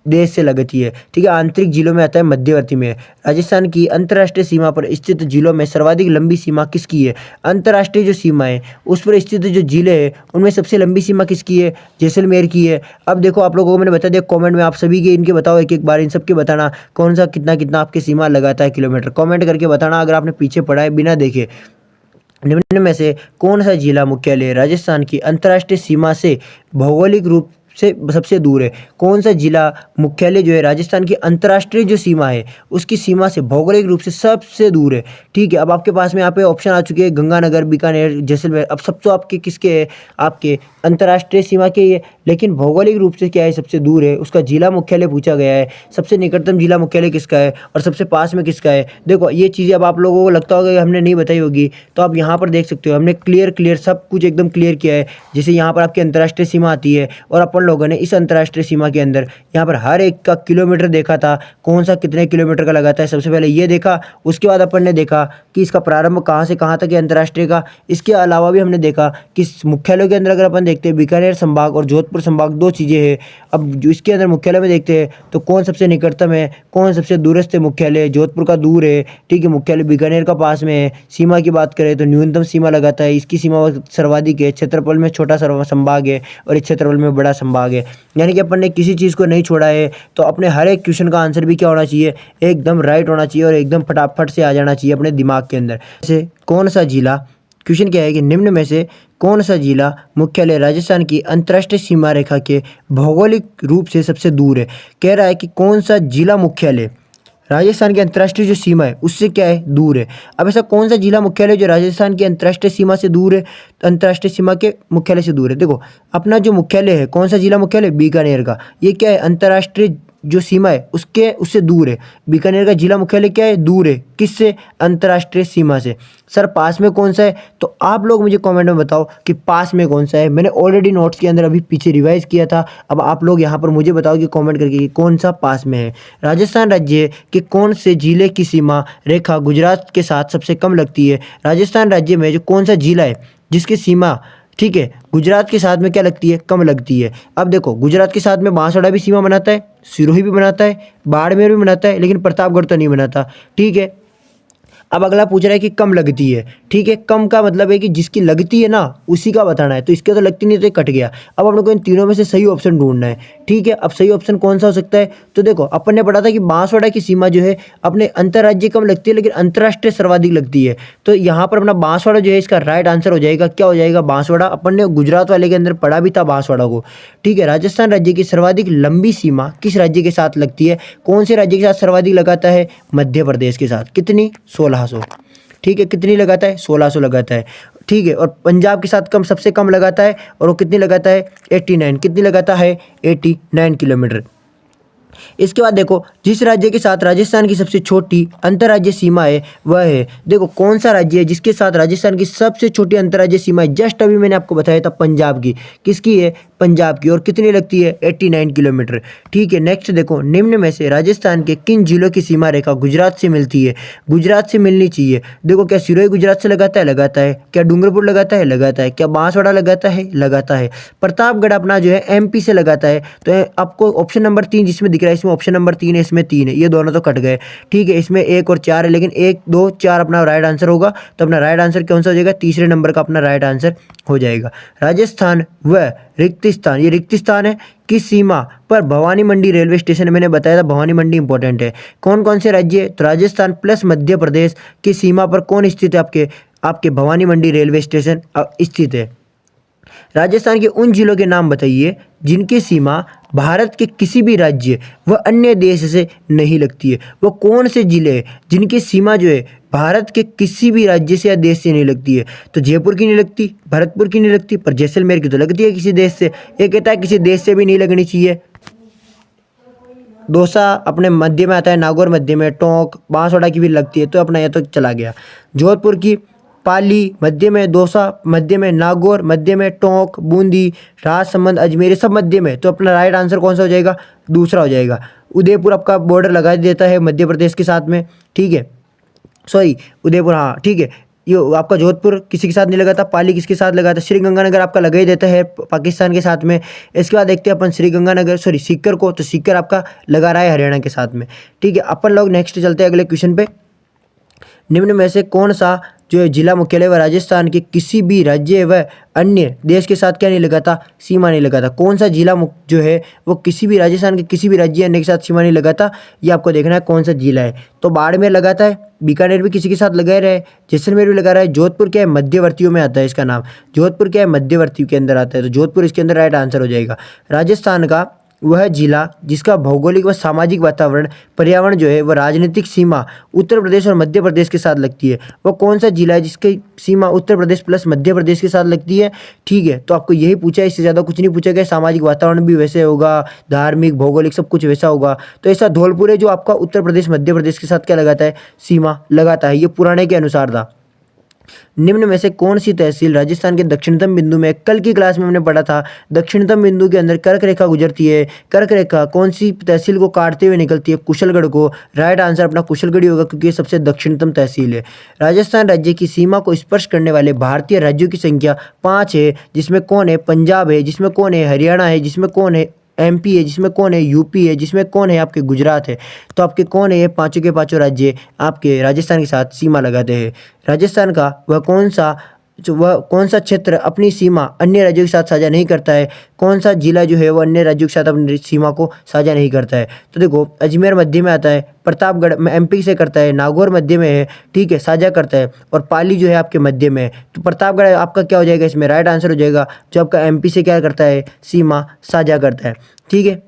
देश से लगती है। ठीक है, आंतरिक जिलों में आता है, मध्यवर्ती में। राजस्थान की अंतर्राष्ट्रीय सीमा पर स्थित जिलों में सर्वाधिक लंबी सीमा किसकी है? अंतर्राष्ट्रीय जो सीमा है उस पर स्थित जो जिले हैं उनमें सबसे लंबी सीमा किसकी है? जैसलमेर की है। अब देखो आप लोगों को मैंने बता दिया, कमेंट में आप सभी के इनके बताओ, एक एक बार इन सबके बताना कौन सा कितना कितना आपकी सीमा लगाता है किलोमीटर। कॉमेंट करके बताना अगर आपने पीछे पढ़ा है बिना देखे। निम्न में से कौन सा जिला मुख्यालय राजस्थान की अंतर्राष्ट्रीय सीमा से भौगोलिक रूप से सबसे दूर है? कौन सा जिला मुख्यालय जो है राजस्थान की अंतर्राष्ट्रीय जो सीमा है उसकी सीमा से भौगोलिक रूप से सबसे दूर है? ठीक है, अब आपके पास में यहाँ पे ऑप्शन आ चुके हैं, गंगानगर, बीकानेर, जैसलमेर। अब सब तो आपके किसके है? आपके अंतर्राष्ट्रीय सीमा के है, लेकिन भौगोलिक रूप से क्या है? सबसे दूर है। उसका जिला मुख्यालय पूछा गया है। सबसे निकटतम जिला मुख्यालय किसका है और सबसे पास में किसका है? देखो ये चीज़ें अब आप लोगों को लगता होगा कि हमने नहीं बताई होगी, तो आप यहाँ पर देख सकते हो, हमने क्लियर सब कुछ एकदम क्लियर किया है। जैसे यहाँ पर आपकी अंतर्राष्ट्रीय सीमा आती है और अपन लोगों ने इस अंतर्राष्ट्रीय सीमा के अंदर यहाँ पर हर एक का किलोमीटर देखा था, कौन सा कितने किलोमीटर का लगाता है। सबसे पहले ये देखा, उसके बाद अपन ने देखा कि इसका प्रारंभ कहाँ से कहाँ तक है अंतर्राष्ट्रीय का। इसके अलावा भी हमने देखा कि मुख्यालयों के अंदर अगर अपन देखते हैं बीकानेर संभाग और जोधपुर संभाग, दो चीज़ें हैं। अब जो इसके अंदर मुख्यालय में देखते हैं तो कौन सबसे निकटतम है, कौन सबसे दूरस्थ है मुख्यालय? जोधपुर का दूर है। ठीक है, मुख्यालय बीकानेर का पास में है। सीमा की बात करें तो न्यूनतम सीमा लगाता है, इसकी सीमा सर्वाधिक है। क्षेत्रफल में छोटा संभाग है और इस क्षेत्रफल में बड़ा संभाग है। यानी कि अपन ने किसी चीज़ को नहीं छोड़ा है, तो अपने हर एक क्वेश्चन का आंसर भी क्या होना चाहिए? एकदम राइट होना चाहिए और एकदम फटाफट से आ जाना चाहिए अपने दिमाग के अंदर। जैसे कौन सा जिला, क्वेश्चन क्या है कि निम्न में से कौन सा जिला मुख्यालय राजस्थान की अंतर्राष्ट्रीय सीमा रेखा के भौगोलिक रूप से सबसे दूर है? कह रहा है कि कौन सा जिला मुख्यालय राजस्थान की अंतर्राष्ट्रीय जो सीमा है उससे क्या है? दूर है। अब ऐसा कौन सा जिला मुख्यालय जो राजस्थान की अंतर्राष्ट्रीय सीमा से दूर है, अंतर्राष्ट्रीय सीमा के मुख्यालय से दूर है? देखो अपना जो मुख्यालय है, कौन सा जिला मुख्यालय? बीकानेर का। ये क्या है? अंतर्राष्ट्रीय जो सीमा है उससे दूर है। बीकानेर का जिला मुख्यालय क्या है? दूर है। किससे? अंतर्राष्ट्रीय सीमा से। सर पास में कौन सा है? तो आप लोग मुझे कमेंट में बताओ कि पास में कौन सा है। मैंने ऑलरेडी नोट्स के अंदर अभी पीछे रिवाइज किया था। अब आप लोग यहाँ पर मुझे बताओ कि कमेंट करके कि कौन सा पास में है। राजस्थान राज्य के कौन से जिले की सीमा रेखा गुजरात के साथ सबसे कम लगती है? राजस्थान राज्य में जो कौन सा जिला है जिसकी सीमा, ठीक है, गुजरात के साथ में क्या लगती है? कम लगती है। अब देखो गुजरात के साथ में बांसवाड़ा भी सीमा बनाता है, सिरोही भी बनाता है, बाड़मेर भी बनाता है, लेकिन प्रतापगढ़ तो नहीं बनाता। ठीक है, अब अगला पूछ रहा है कि कम लगती है। ठीक है, कम का मतलब है कि जिसकी लगती है ना उसी का बताना है, तो इसके तो लगती नहीं तो ये कट गया। अब अपने को इन तीनों में से सही ऑप्शन ढूंढना है। ठीक है, अब सही ऑप्शन कौन सा हो सकता है? तो देखो, अपन ने पढ़ा था कि बांसवाड़ा की सीमा जो है अपने अंतर्राज्यीय कम लगती है लेकिन अंतर्राष्ट्रीय सर्वाधिक लगती है। तो यहाँ पर अपना बांसवाड़ा जो है इसका राइट आंसर हो जाएगा। क्या हो जाएगा? बांसवाड़ा। अपन ने गुजरात वाले के अंदर पढ़ा भी था बांसवाड़ा को। ठीक है, राजस्थान राज्य की सर्वाधिक लंबी सीमा किस राज्य के साथ लगती है? कौन से राज्य के साथ सर्वाधिक लगाता है? मध्य प्रदेश के साथ। कितनी? 1600। ठीक है, कितनी लगाता है? 1600 लगाता है। ठीक है, और पंजाब के साथ कम, सबसे कम लगाता है, और वो कितनी लगाता है? 89। कितनी लगाता है? 89 किलोमीटर। इसके बाद देखो, जिस राज्य के साथ राजस्थान की सबसे छोटी अंतर्राज्यीय सीमा है वह है, देखो कौन सा राज्य है जिसके साथ राजस्थान की सबसे छोटी अंतर्राज्यीय सीमा है? जस्ट अभी मैंने आपको बताया था पंजाब की। किसकी है? पंजाब की। और कितनी लगती है? 89 किलोमीटर। ठीक है, नेक्स्ट देखो, निम्न में से राजस्थान के किन जिलों की सीमा रेखा गुजरात से मिलती है? गुजरात से मिलनी चाहिए। देखो, क्या सिरोही गुजरात से लगाता है? लगाता है। क्या डूंगरपुर लगाता है? लगाता है। क्या बांसवाड़ा लगाता है? लगाता है। प्रतापगढ़ अपना जो है एमपी से लगाता है। तो आपको ऑप्शन नंबर 3 जिसमें दिख रहा है, इसमें ऑप्शन नंबर 3 है, इसमें 3 है, ये दोनों तो कट गए। ठीक है, इसमें 1 और 4 है, लेकिन 1 2 4 अपना राइट आंसर होगा। तो अपना राइट आंसर कौन सा हो जाएगा? तीसरे नंबर का अपना राइट आंसर हो जाएगा। राजस्थान व रिक्तिस्तान, ये रिक्तिस्तान है किस सीमा पर? भवानी मंडी रेलवे स्टेशन। मैंने बताया था भवानी मंडी इंपॉर्टेंट है। कौन कौन से राज्य है? तो राजस्थान प्लस मध्य प्रदेश की सीमा पर कौन स्थित है? आपके भवानी मंडी रेलवे स्टेशन स्थित है। राजस्थान के उन जिलों के नाम बताइए जिनकी सीमा भारत के किसी भी राज्य व अन्य देश से नहीं लगती है। वो कौन से जिले हैं जिनकी सीमा जो है भारत के किसी भी राज्य से या देश से नहीं लगती है? तो जयपुर की नहीं लगती, भरतपुर की नहीं लगती, पर जैसलमेर की तो लगती है किसी देश से। ये कहता है किसी देश से भी नहीं लगनी चाहिए। दौसा अपने मध्य में आता है, नागौर मध्य में, टोंक बांसवाड़ा की भी लगती है, तो अपना यह तो चला गया। जोधपुर की, पाली मध्य में, दौसा मध्य में, नागौर मध्य में, टोंक, बूंदी, राजसमंद, अजमेर सब मध्य में, तो अपना राइट आंसर कौन सा हो जाएगा? दूसरा हो जाएगा। उदयपुर आपका बॉर्डर लगा देता है मध्य प्रदेश के साथ में। ठीक है, सॉरी उदयपुर, हाँ ठीक है, ये आपका जोधपुर किसी के साथ नहीं लगा था। पाली किसके साथ लगा था? श्रीगंगानगर आपका लगा ही देता है पाकिस्तान के साथ में। इसके बाद देखते हैं अपन श्रीगंगानगर, सॉरी सीकर को, तो सीकर आपका लगा रहा है हरियाणा के साथ में। ठीक है, अपन लोग नेक्स्ट चलते हैं अगले क्वेश्चन पे। निम्न में से कौन सा जो है जिला मुख्यालय व राजस्थान के किसी भी राज्य व अन्य देश के साथ क्या नहीं लगाता? सीमा नहीं लगाता। कौन सा जिला जो है वो किसी भी राजस्थान के किसी भी राज्य अन्य के साथ सीमा नहीं लगाता? ये आपको देखना है कौन सा जिला है। तो बाड़मेर लगाता है, बीकानेर भी किसी के साथ लगा रहा है, जैसलमेर भी लगा रहा है, जोधपुर क्या है? मध्यवर्तियों में आता है इसका नाम। जोधपुर क्या है? मध्यवर्तियों के अंदर आता है, तो जोधपुर इसके अंदर राइट आंसर हो जाएगा। राजस्थान का वह जिला जिसका भौगोलिक व सामाजिक वातावरण पर्यावरण जो है वह राजनीतिक सीमा उत्तर प्रदेश और मध्य प्रदेश के साथ लगती है, वो कौन सा जिला है जिसकी सीमा उत्तर प्रदेश प्लस मध्य प्रदेश के साथ लगती है? ठीक है, तो आपको यही पूछा है, इससे ज़्यादा कुछ नहीं पूछा गया। सामाजिक वातावरण भी वैसे होगा, धार्मिक भौगोलिक सब कुछ वैसा होगा। तो ऐसा धौलपुर है जो आपका उत्तर प्रदेश मध्य प्रदेश के साथ क्या लगाता है? सीमा लगाता है। ये पुराने के अनुसार था। निम्न में से कौन सी तहसील राजस्थान के दक्षिणतम बिंदु में, कल की क्लास में हमने पढ़ा था दक्षिणतम बिंदु के अंदर कर्क रेखा गुजरती है। कर्क रेखा कौन सी तहसील को काटते हुए निकलती है? कुशलगढ़ को। राइट आंसर अपना कुशलगढ़ ही होगा क्योंकि ये सबसे दक्षिणतम तहसील है। राजस्थान राज्य की सीमा को स्पर्श करने वाले भारतीय राज्यों की संख्या 5 है, जिसमें कौन है? पंजाब है, जिसमें कौन है? हरियाणा है, जिसमें कौन है? एमपी है, जिसमें कौन है? यूपी है, जिसमें कौन है? आपके गुजरात है। तो आपके कौन है? ये पांचों के पांचों राज्य आपके राजस्थान के साथ सीमा लगाते हैं। राजस्थान का वह कौन सा क्षेत्र अपनी सीमा अन्य राज्यों के साथ साझा नहीं करता है? कौन सा जिला जो है वो अन्य राज्यों के साथ अपनी सीमा को साझा नहीं करता है? तो देखो, अजमेर मध्य में आता है, प्रतापगढ़ एमपी से करता है, नागौर मध्य में है, ठीक है, साझा करता है, और पाली जो है आपके मध्य में है। तो प्रतापगढ़ आपका क्या हो जाएगा? इसमें राइट आंसर हो जाएगा, जो आपका एमपी से क्या करता है? सीमा साझा करता है। ठीक है,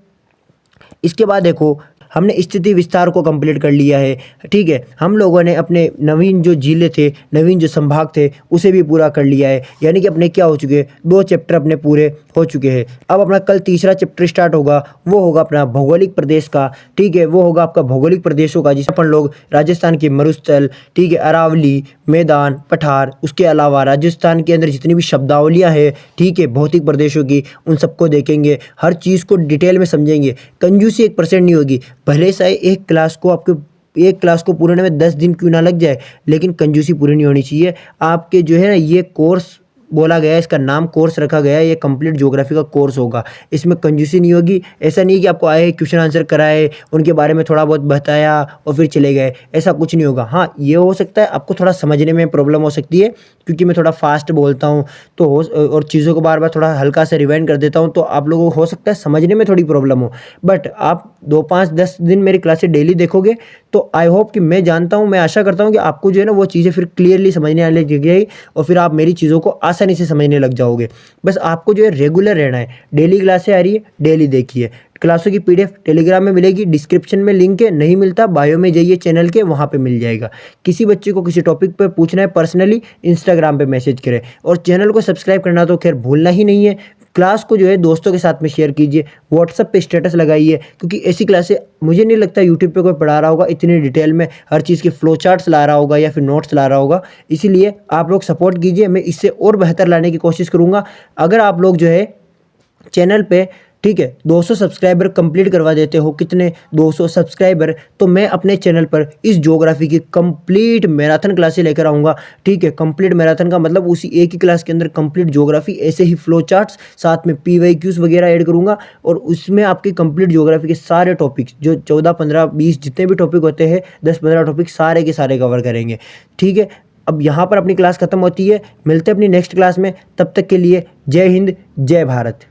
इसके बाद देखो, हमने स्थिति विस्तार को कंप्लीट कर लिया है। ठीक है, हम लोगों ने अपने नवीन जो जिले थे, नवीन जो संभाग थे, उसे भी पूरा कर लिया है। यानी कि अपने क्या हो चुके हैं? 2 चैप्टर अपने पूरे हो चुके हैं। अब अपना कल तीसरा चैप्टर स्टार्ट होगा, वो होगा अपना भौगोलिक प्रदेश का। ठीक है, वो होगा आपका भौगोलिक प्रदेशों का, जिसमें अपन लोग राजस्थान के मरुस्थल, ठीक है, अरावली, मैदान, पठार, उसके अलावा राजस्थान के अंदर जितनी भी शब्दावलियाँ हैं, ठीक है, भौतिक प्रदेशों की, उन सबको देखेंगे, हर चीज़ को डिटेल में समझेंगे। कंजूसी 1% नहीं होगी। भले से एक क्लास को पूरे में 10 दिन क्यों ना लग जाए, लेकिन कंजूसी पूरी नहीं होनी चाहिए। आपके जो है ना ये कोर्स बोला गया है, इसका नाम कोर्स रखा गया है, ये कंप्लीट ज्योग्राफी का कोर्स होगा। इसमें कंजूसी नहीं होगी। ऐसा नहीं है कि आपको आए क्वेश्चन आंसर कराए, उनके बारे में थोड़ा बहुत बताया और फिर चले गए, ऐसा कुछ नहीं होगा। हाँ, ये हो सकता है आपको थोड़ा समझने में प्रॉब्लम हो सकती है, क्योंकि मैं थोड़ा फास्ट बोलता हूँ तो और चीज़ों को बार बार थोड़ा हल्का से रिवाइंड कर देता हूँ, तो आप लोगों को हो सकता है समझने में थोड़ी प्रॉब्लम हो। बट आप 2 5 10 दिन मेरी क्लासेस डेली देखोगे तो आई होप कि मैं जानता हूँ, मैं आशा करता हूँ कि आपको जो है ना वो चीज़ें फिर क्लियरली समझने आने लग जाएगी और फिर आप मेरी चीज़ों को आसानी से समझने लग जाओगे। बस आपको जो है रेगुलर रहना है। डेली क्लासें आ रही है, डेली देखिए। क्लासों की पीडीएफ टेलीग्राम में मिलेगी, डिस्क्रिप्शन में लिंक है, नहीं मिलता बायो में जाइए चैनल के, वहाँ पे मिल जाएगा। किसी बच्चे को किसी टॉपिक पे पूछना है पर्सनली, इंस्टाग्राम पे मैसेज करें। और चैनल को सब्सक्राइब करना तो खैर भूलना ही नहीं है। क्लास को जो है दोस्तों के साथ में शेयर कीजिए, व्हाट्सएप पे स्टेटस लगाइए, क्योंकि ऐसी क्लासें मुझे नहीं लगता यूट्यूब पे कोई पढ़ा रहा होगा इतनी डिटेल में, हर चीज़ के फ्लो चार्ट्स ला रहा होगा या फिर नोट्स ला रहा होगा। इसीलिए आप लोग सपोर्ट कीजिए, मैं इससे और बेहतर लाने की कोशिश करूँगा। अगर आप लोग जो है चैनल पे, ठीक है, 200 सब्सक्राइबर कंप्लीट करवा देते हो, कितने 200 सब्सक्राइबर, तो मैं अपने चैनल पर इस ज्योग्राफी की कंप्लीट मैराथन क्लासें लेकर आऊँगा। ठीक है, कंप्लीट मैराथन का मतलब उसी एक ही क्लास के अंदर कंप्लीट ज्योग्राफी, ऐसे ही फ्लो चार्ट्स, साथ में PYQs वगैरह ऐड करूँगा और उसमें आपकी कंप्लीट ज्योग्राफी के सारे टॉपिक्स जो 14 15 20 जितने भी टॉपिक होते हैं, 10 15 टॉपिक सारे के सारे कवर करेंगे। ठीक है, अब यहाँ पर अपनी क्लास खत्म होती है, मिलते हैं अपनी नेक्स्ट क्लास में। तब तक के लिए जय हिंद, जय भारत।